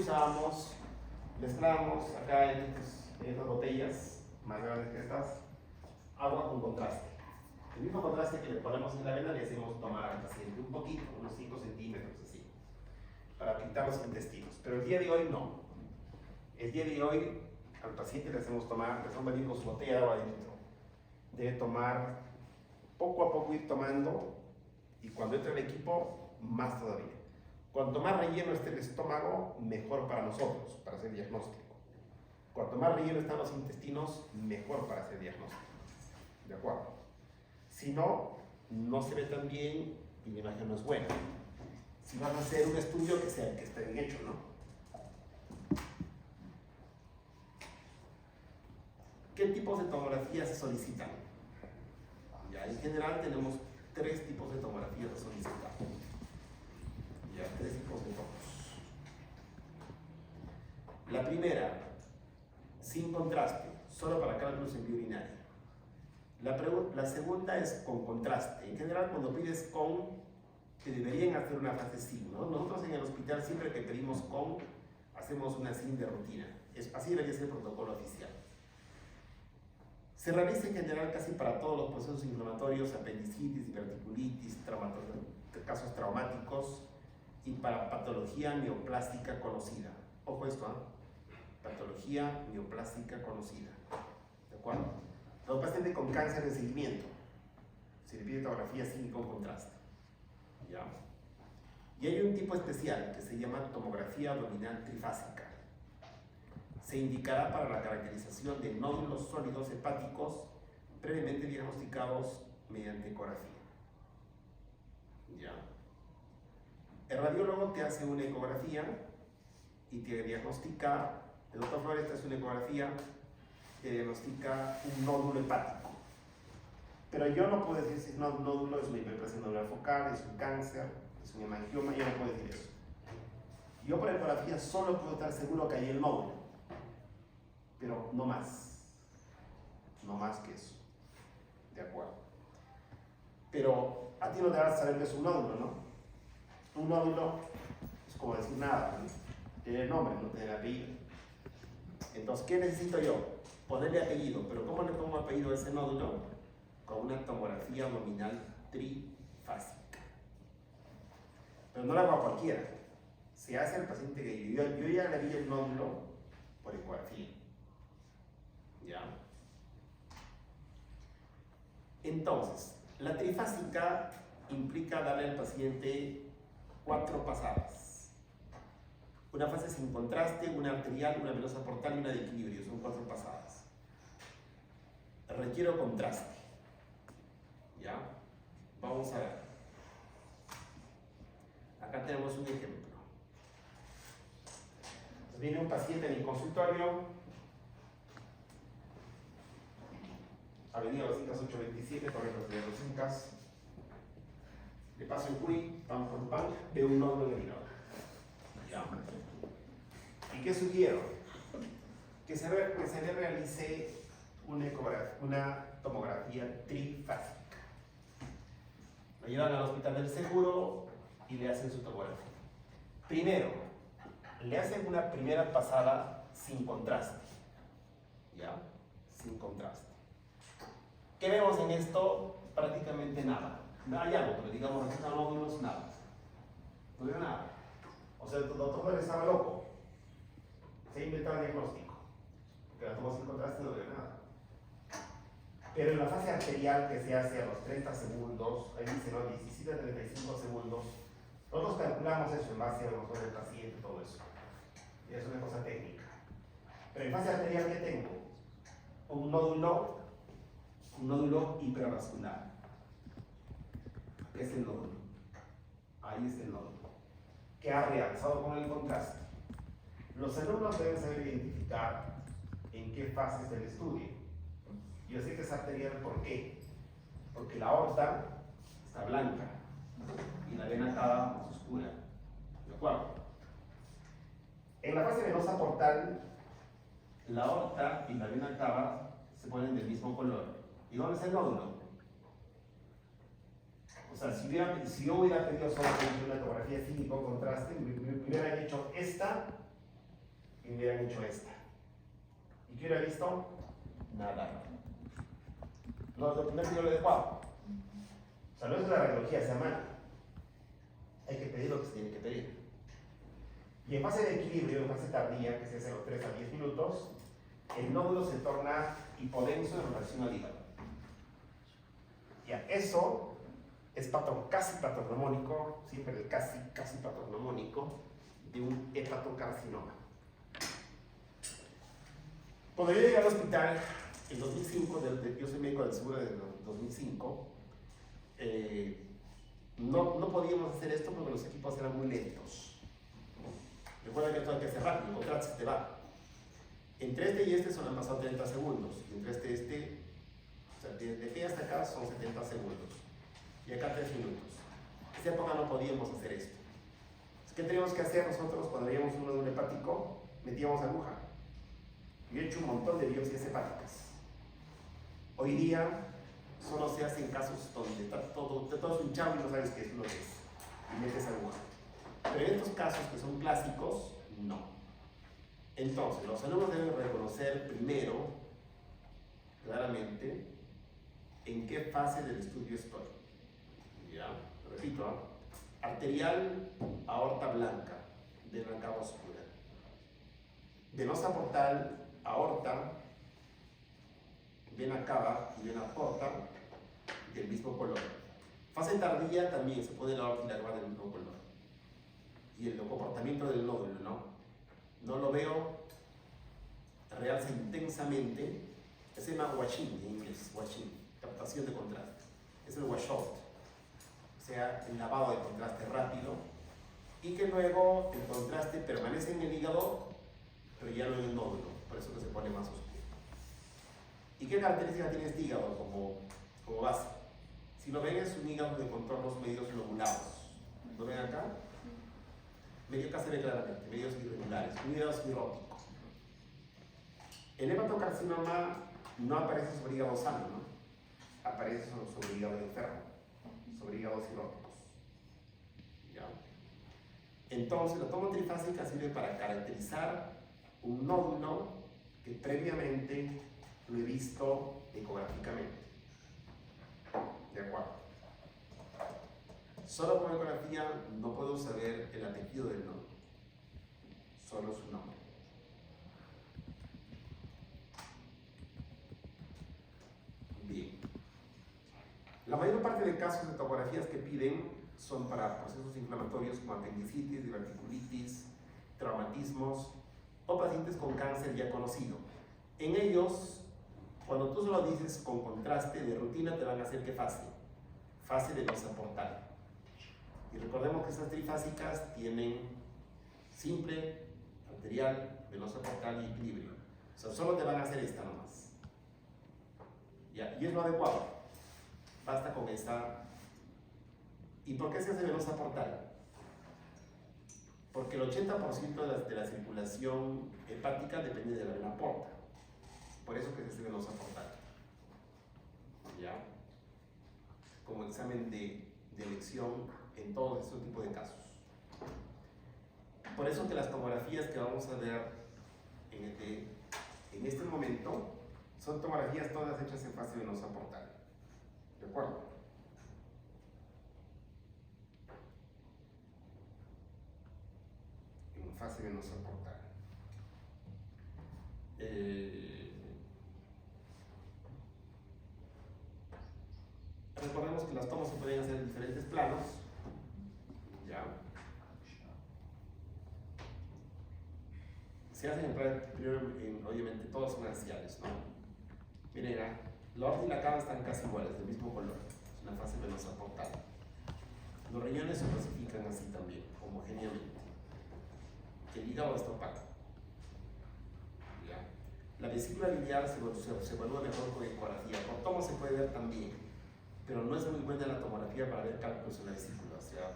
S1: mezclábamos acá en estas botellas más grandes que estas, agua con contraste. El mismo contraste que le ponemos en la vena le hacemos tomar al paciente un poquito, unos 5 centímetros así, para pintar los intestinos. Pero el día de hoy no. El día de hoy al paciente le hacemos tomar, le hacemos venir con su botella de agua adentro. Debe tomar, poco a poco ir tomando, y cuando entre el equipo, más todavía. Cuanto más relleno esté el estómago, mejor para nosotros, para hacer diagnóstico. Cuanto más relleno están los intestinos, mejor para hacer diagnóstico. ¿De acuerdo? Si no, no se ve tan bien y la imagen no es buena. Si van a hacer un estudio que esté bien hecho, ¿no? ¿Qué tipos de tomografía se solicitan? Ya, en general tenemos 3 tipos de tomografía que solicitar. Ya, 3 tipos de tomos. La primera, sin contraste, solo para cálculos en vía urinaria. La segunda es con contraste. En general, cuando pides con, te deberían hacer una fase sin, ¿no? Nosotros en el hospital, siempre que pedimos con, hacemos una sin de rutina. Así debería ser el protocolo oficial. Se realiza en general casi para todos los procesos inflamatorios, apendicitis, diverticulitis, casos traumáticos y para patología neoplástica conocida. Ojo esto, ¿eh? Patología neoplástica conocida. ¿De acuerdo? Los pacientes con cáncer en seguimiento, se le pide tomografía sin y con contraste. ¿Ya? Y hay un tipo especial que se llama tomografía abdominal trifásica. Se indicará para la caracterización de nódulos sólidos hepáticos previamente diagnosticados mediante ecografía. ¿Ya? El radiólogo te hace una ecografía y te diagnostica, el doctor Flores te hace una ecografía, te diagnostica un nódulo hepático. Pero yo no puedo decir si es un nódulo, es una hiperplasia nodular focal, es un cáncer, es un hemangioma, yo no puedo decir eso. Yo por ecografía solo puedo estar seguro que hay el nódulo, pero no más. No más que eso. ¿De acuerdo? Pero a ti no te vas a saber que es un nódulo, ¿no? Un nódulo es como decir nada, ¿no? Tiene nombre, no tiene apellido. Entonces, ¿qué necesito yo? Ponerle apellido, pero ¿cómo le pongo apellido a ese nódulo? Con una tomografía abdominal trifásica. Pero no la hago a cualquiera. Se hace al paciente que yo ya le vi el nódulo por ecografía. ¿Ya? Entonces, la trifásica implica darle al paciente 4 pasadas. Una fase sin contraste, una arterial, una venosa portal y una de equilibrio. Son 4 pasadas. Requiero contraste. ¿Ya? Vamos a ver. Acá tenemos un ejemplo. Viene un paciente en el consultorio, Avenida Los Incas 827, correcto de Los Incas. Le paso el CUI, pam, pam, pam, veo un nódulo en el hígado. ¿Ya? ¿Y qué sugiero? Que se le realice una tomografía trifásica. Lo llevan al hospital del seguro y le hacen su tomografía. Primero, le hacen una primera pasada sin contraste. ¿Ya? Sin contraste. ¿Qué vemos en esto? Prácticamente nada. Hay algo, pero digamos, no vimos nada. No veo nada. O sea, el doctor estaba loco. Se inventaba el diagnóstico. Porque la tomó sin contraste no veo nada. Pero en la fase arterial que se hace a los 30 segundos, ahí dice, ¿no? 17 a 35 segundos, nosotros calculamos eso en base a los ojos del paciente, todo eso. Y es una cosa técnica. Pero en fase arterial, ¿qué tengo? Un nódulo hipervascular. ¿Qué es el nódulo? Ahí es el nódulo. Que ha realzado con el contraste. Los alumnos deben saber identificar en qué fases del estudio. Yo sé que es arterial, ¿por qué? Porque la aorta está blanca y la vena cava es oscura. ¿De acuerdo? En la fase venosa portal, la aorta y la vena cava se ponen del mismo color. ¿Y dónde está el nódulo? O sea, si yo hubiera pedido solamente una tomografía así con contraste, me hubieran hecho esta y me hubieran hecho esta. ¿Y qué hubiera visto? Nada. Lo primero que yo le he adecuado. O sea, no es la radiología semana. Hay que pedir lo que se tiene que pedir. Y en fase de equilibrio, en fase tardía, que se hace a los 3 a 10 minutos, el nódulo se torna hipodenso en relación al hígado. Ya, eso es casi patognomónico, siempre el casi patognomónico de un hepatocarcinoma. Cuando yo llegué al hospital en 2005, yo soy médico del seguro desde 2005, no podíamos hacer esto porque los equipos eran muy lentos. Recuerda que esto hay que hacer rápido, otra vez se te va. Entre este y este solo han pasado 30 segundos. Y entre o sea, desde aquí hasta acá son 70 segundos. Y acá 3 minutos. En esa época no podíamos hacer esto. ¿Qué teníamos que hacer nosotros cuando veíamos un nódulo hepático? Metíamos aguja. Yo he hecho un montón de biopsias hepáticas. Hoy día solo se hacen casos donde está todo hinchado y no sabes qué es lo que es. Y metes aguja. Pero en estos casos que son clásicos, no. Entonces, los alumnos deben reconocer primero, claramente, en qué fase del estudio estoy. Ya, lo repito, arterial, aorta blanca, vena cava oscura. Venosa portal, aorta, vena cava y vena porta del mismo color. Fase tardía también se pone la aorta y la cava del mismo color. Y el comportamiento del nódulo, no lo veo realza intensamente. Se llama washing en inglés, washing, captación de contraste. Es el washout, o sea, el lavado de contraste rápido, y que luego el contraste permanece en el hígado, pero ya no en el nódulo, por eso que se pone más oscuro. ¿Y qué características tiene este hígado como base? Si lo ven, es un hígado de contornos medios lobulados. ¿Lo ven acá? Medio acá se ve claramente, medios irregulares, un hígado cirrótico. El hepatocarcinoma no aparece sobre hígado sano, ¿no? Aparece sobre hígado enfermo, sobre hígados cirróticos. ¿Ya? Entonces, la toma trifásica sirve para caracterizar un nódulo que previamente lo he visto ecográficamente. ¿De acuerdo? Solo con ecografía no puedo saber el apellido del nódulo, solo su nombre. Bien. La mayor parte de casos de tomografías que piden son para procesos inflamatorios como apendicitis, diverticulitis, traumatismos o pacientes con cáncer ya conocido. En ellos, cuando tú solo dices con contraste de rutina, te van a hacer ¿qué fase? Fase de venosa portal. Y recordemos que estas trifásicas tienen simple, arterial, venosa portal y equilibrio. O sea, solo te van a hacer esta nomás. Ya, y es lo adecuado. Basta con esta. ¿Y por qué se hace venosa portal? Porque el 80% de la circulación hepática depende de la vena porta. Por eso que se hace venosa portal. ¿Ya? Como examen de elección en todo este tipo de casos. Por eso que las tomografías que vamos a ver en este momento son tomografías todas hechas en fase venosa portal. ¿De acuerdo? En fase venosa portal. Recordemos que las tomas se pueden hacer en diferentes planos. ¿Ya? Se hacen obviamente todos son axiales, ¿no? Miren, la aorta y la cava están casi iguales, del mismo color. Es una fase venosa portal. Los riñones se clasifican así también, homogéneamente. El hígado está opaco. ¿Ya? La vesícula biliar se evalúa mejor con ecografía. Por tomo se puede ver también, pero no es muy buena la tomografía para ver cálculos en la vesícula. O sea,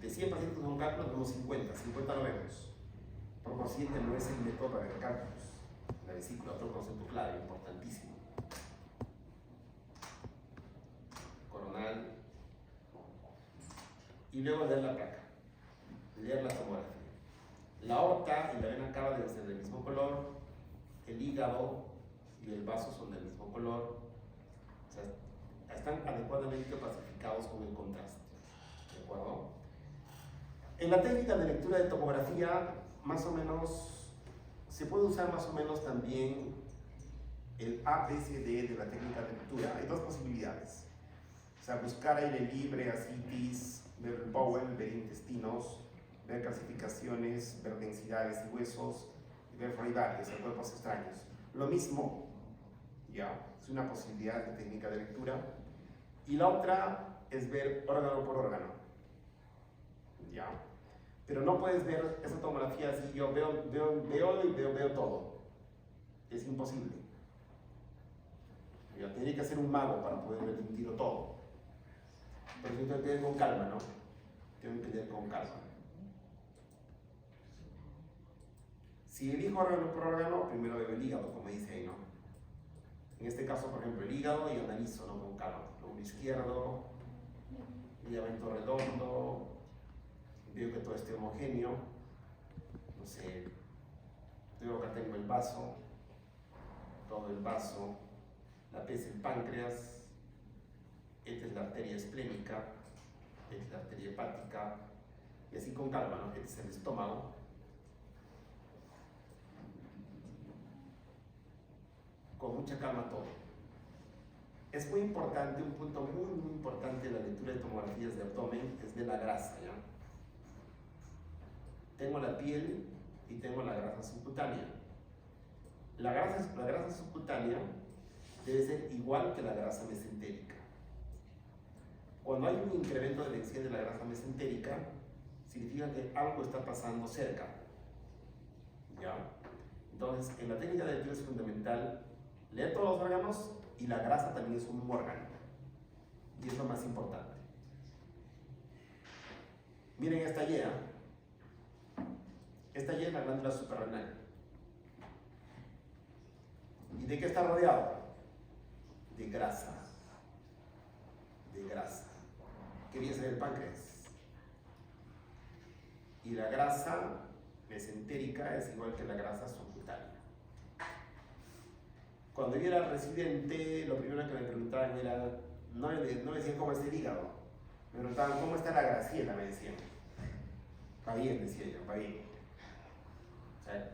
S1: de 100 pacientes con cálculos vemos 50 no vemos. Por consiguiente, no es el método para ver cálculos en la vesícula, otro concepto clave, importantísimo. Coronal. Y luego leer la placa, leer la tomografía. La aorta y la vena cava deben ser del mismo color, el hígado y el vaso son del mismo color, o sea, están adecuadamente clasificados con el contraste, ¿de acuerdo? En la técnica de lectura de tomografía, más o menos, se puede usar más o menos también el ABCD de la técnica de lectura. Hay dos posibilidades, o sea, buscar aire libre, ascitis, ver el Powell, ver intestinos, ver calcificaciones, ver densidades y huesos, y ver fluidales, o cuerpos extraños. Lo mismo, ya, es una posibilidad de técnica de lectura. Y la otra es ver órgano por órgano, ya. Pero no puedes ver esa tomografía así, yo veo todo. Es imposible. Ya, tiene que ser un mago para poder distinguirlo todo. Pero eso tengo que ir con calma, ¿no? Tengo que ir con calma. Si elijo órgano por órgano, primero veo el hígado, como dice ahí, ¿no? En este caso, por ejemplo, el hígado y analizo, ¿no? Con calma. Lóbulo izquierdo, ligamento redondo, veo que todo esté homogéneo. No sé, veo que tengo el vaso, todo el vaso, la P es el páncreas, esta es la arteria esplénica, esta es la arteria hepática, y así con calma, ¿no? Este es el estómago. Con mucha calma todo. Es muy importante, un punto muy importante en la lectura de tomografías de abdomen es de la grasa, ¿ya? Tengo la piel y tengo la grasa subcutánea. La grasa subcutánea debe ser igual que la grasa mesentérica. Cuando hay un incremento de densidad de la grasa mesentérica, significa que algo está pasando cerca, ¿ya? Entonces, en la técnica de lectura es fundamental leer todos los órganos y la grasa también es un órgano. Y es lo más importante. Miren esta Y. Esta Y es la glándula suprarrenal. ¿Y de qué está rodeado? De grasa. De grasa. ¿Qué viene a ser el páncreas? Y la grasa mesentérica es igual que la grasa subcutánea. Cuando yo era residente, lo primero que me preguntaban era, no me decían cómo está el hígado, me preguntaban cómo está la Graciela, me decían. Va bien, decía yo, va bien. O sea,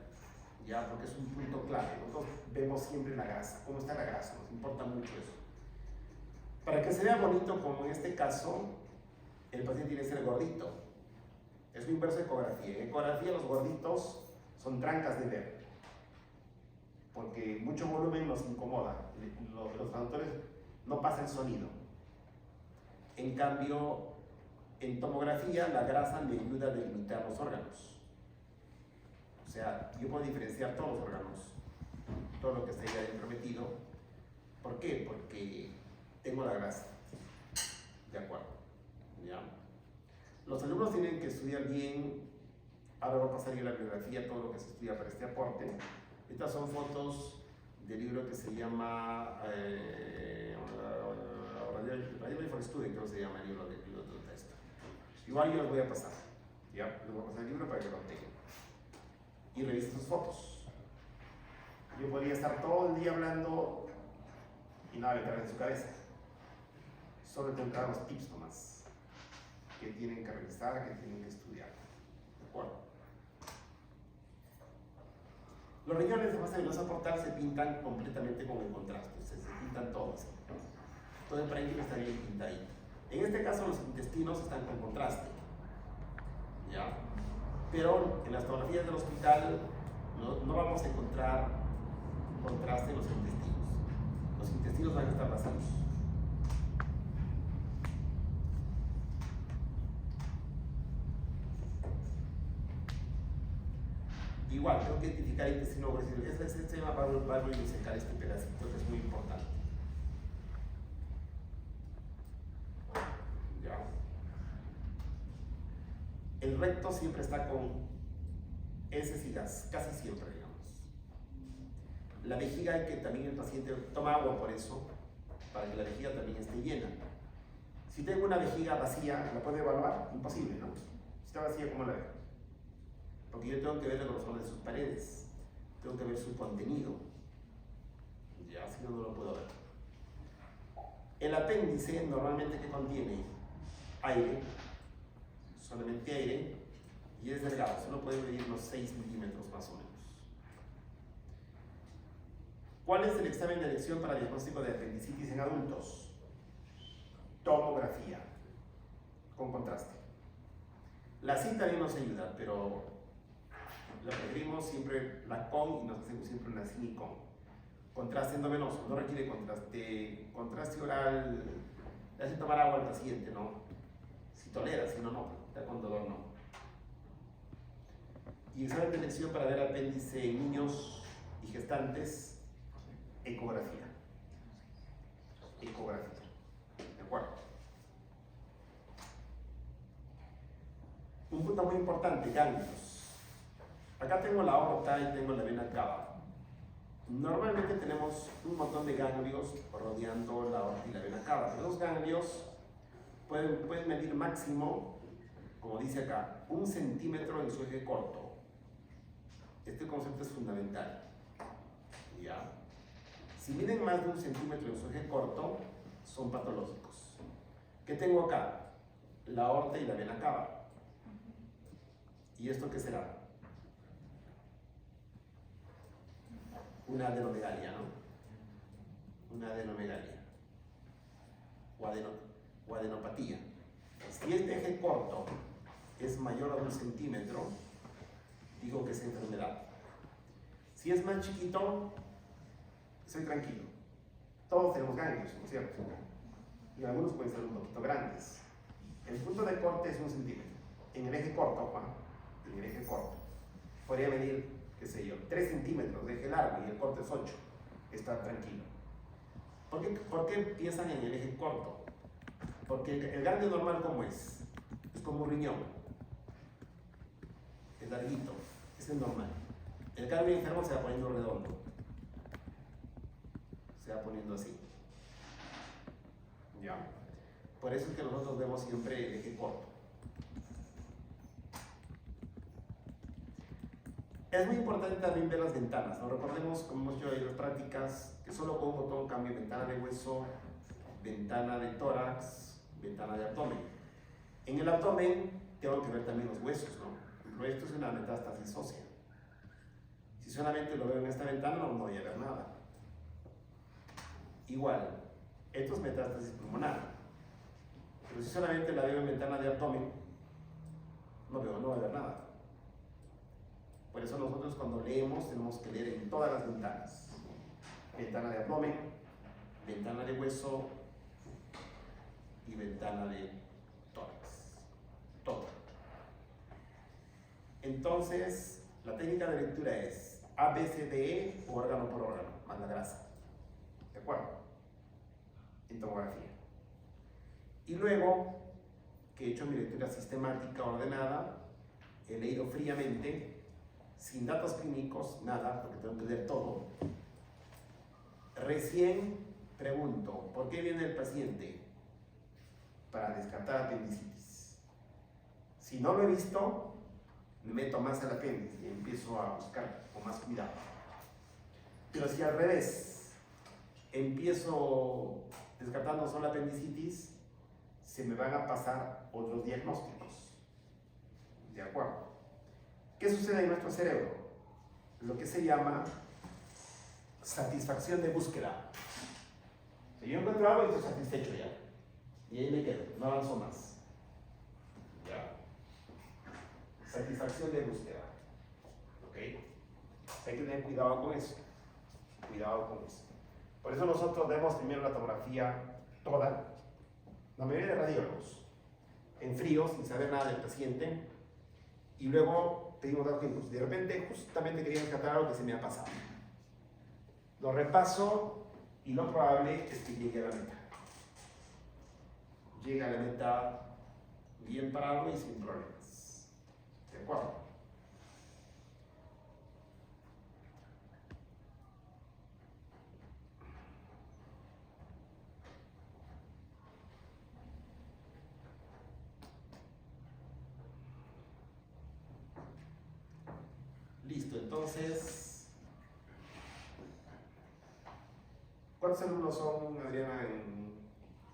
S1: ya, porque es un punto clave. Nosotros vemos siempre la grasa, cómo está la grasa, nos importa mucho eso. Para que se vea bonito, como en este caso, el paciente tiene que ser gordito. Es lo inverso de ecografía. En ecografía los gorditos son trancas de ver, porque mucho volumen nos incomoda. Los traductores no pasan sonido. En cambio, en tomografía la grasa me ayuda a delimitar los órganos. O sea, yo puedo diferenciar todos los órganos, todo lo que está ahí adentro metido. ¿Por qué? Porque tengo la grasa. ¿De acuerdo? ¿Ya? Los alumnos tienen que estudiar bien. Ahora voy a pasar yo la bibliografía, todo lo que se estudia para este aporte. Estas son fotos del libro que se llama Radiography for Student, creo que se llama el libro de texto. Igual yo les voy a pasar, ¿ya? Les voy a pasar el libro para que lo tengan. Y revisen sus fotos. Yo podría estar todo el día hablando y nada entrar en su cabeza. Solo tengo que dar los tips nomás que tienen que revisar, que tienen que estudiar. ¿De acuerdo? Los riñones de fase venosa portal se pintan completamente con el contraste, se pintan todos. Todo el parénquima está bien pintadito. En este caso los intestinos están con contraste, ¿ya? Pero en las tomografías del hospital no vamos a encontrar contraste en los intestinos. Los intestinos van a estar vacíos. Igual, tengo que identificar el intestino grueso. Este tema va a dissecar este pedacito que es muy importante. ¿Ya? El recto siempre está con heces y gas, casi siempre, digamos. La vejiga hay que también el paciente toma agua por eso, para que la vejiga también esté llena. Si tengo una vejiga vacía, ¿la puedo evaluar? Imposible, ¿no? Si está vacía, ¿cómo la veo? Porque yo tengo que ver el grosor de sus paredes, tengo que ver su contenido. Ya, si no, no lo puedo ver. El apéndice normalmente que contiene aire, solamente aire, y es delgado, solo puede medir unos 6 milímetros más o menos. ¿Cuál es el examen de elección para diagnóstico de apendicitis en adultos? Tomografía, con contraste. La CIN también nos ayuda, pero la preferimos siempre la CON y nos hacemos siempre una CIN y CON. Contraste endovenoso, no requiere contraste. Contraste oral, le hace tomar agua al paciente, ¿no? Si tolera, si no, no. Ya con dolor, no. Y examen de elección para ver apéndice en niños y gestantes, ecografía. Ecografía. ¿De acuerdo? Un punto muy importante, ganglios. Acá tengo la aorta y tengo la vena cava. Normalmente tenemos un montón de ganglios rodeando la aorta y la vena cava. Los ganglios pueden medir máximo, como dice acá, 1 centímetro en su eje corto. Este concepto es fundamental. ¿Ya? Si miden más de 1 centímetro en su eje corto, son patológicos. ¿Qué tengo acá? La aorta y la vena cava. ¿Y esto qué será? Una adenomegalia, ¿no? Una adenomegalia. O adenopatía. Si este eje corto es mayor a 1 centímetro, digo que es enfermedad. Si es más chiquito, soy tranquilo. Todos tenemos ganglios, ¿no es cierto? Y algunos pueden ser un poquito grandes. El punto de corte es 1 centímetro. En el eje corto, Juan, en el eje corto, podría medir, qué sé yo, 3 centímetros de eje largo y el corte es 8. Está tranquilo. ¿Por qué piensan en el eje corto? Porque el ganglio normal, ¿cómo es? Es como un riñón. Es larguito. Es el normal. El ganglio enfermo se va poniendo redondo. Se va poniendo así. ¿Ya? Por eso es que nosotros vemos siempre el eje corto. Es muy importante también ver las ventanas, ¿no? Recordemos, como hemos hecho en las prácticas, que solo con un botón cambio ventana de hueso, ventana de tórax, ventana de abdomen. En el abdomen tengo que ver también los huesos, ¿no? Por ejemplo, esto es una metástasis ósea. Si solamente lo veo en esta ventana, no voy a ver nada. Igual, esto es metástasis pulmonar. Pero si solamente la veo en ventana de abdomen, no voy a ver nada. Por eso nosotros cuando leemos tenemos que leer en todas las ventanas. Ventana de abdomen, ventana de hueso y ventana de tórax. Todo. Entonces, la técnica de lectura es A, B, C, D, E, órgano por órgano, más la grasa. ¿De acuerdo? En tomografía. Y luego, que he hecho mi lectura sistemática, ordenada, he leído fríamente, sin datos clínicos, nada, porque tengo que leer todo. Recién pregunto, ¿por qué viene el paciente? Para descartar apendicitis. Si no lo he visto, me meto más al apéndice y empiezo a buscar con más cuidado. Pero si al revés, empiezo descartando solo apendicitis, se me van a pasar otros diagnósticos. ¿De acuerdo? ¿Qué sucede en nuestro cerebro? Lo que se llama satisfacción de búsqueda. Si yo encuentro algo y estoy satisfecho ya. Y ahí me quedo, no avanzo más. ¿Ya? Satisfacción de búsqueda. ¿Ok? Hay que tener cuidado con eso. Cuidado con eso. Por eso nosotros vemos primero la tomografía toda, la mayoría de radiólogos, en frío, sin saber nada del paciente, y luego pedimos datos clínicos. De repente, justamente quería rescatar algo que se me ha pasado. Lo repaso y lo probable es que llegue a la meta. Llega a la meta bien parado y sin problemas. ¿De acuerdo? Entonces, ¿cuántos alumnos son, Adriana,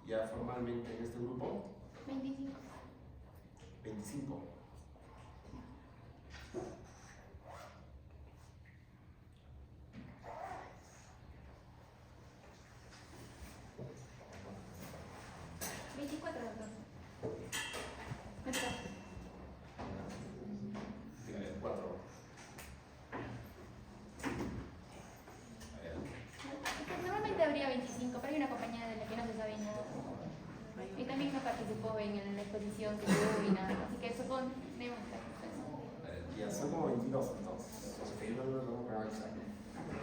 S1: ya formalmente en este grupo?
S4: 25.
S1: 25. Cuatro.
S6: Normalmente habría 25, pero hay una compañía de la que no se sabe nada. Y también no participó en la exposición que hubo y nada. Así que suponemos que
S1: Ya son como 22 entonces. O sea, que yo no lo voy a examen.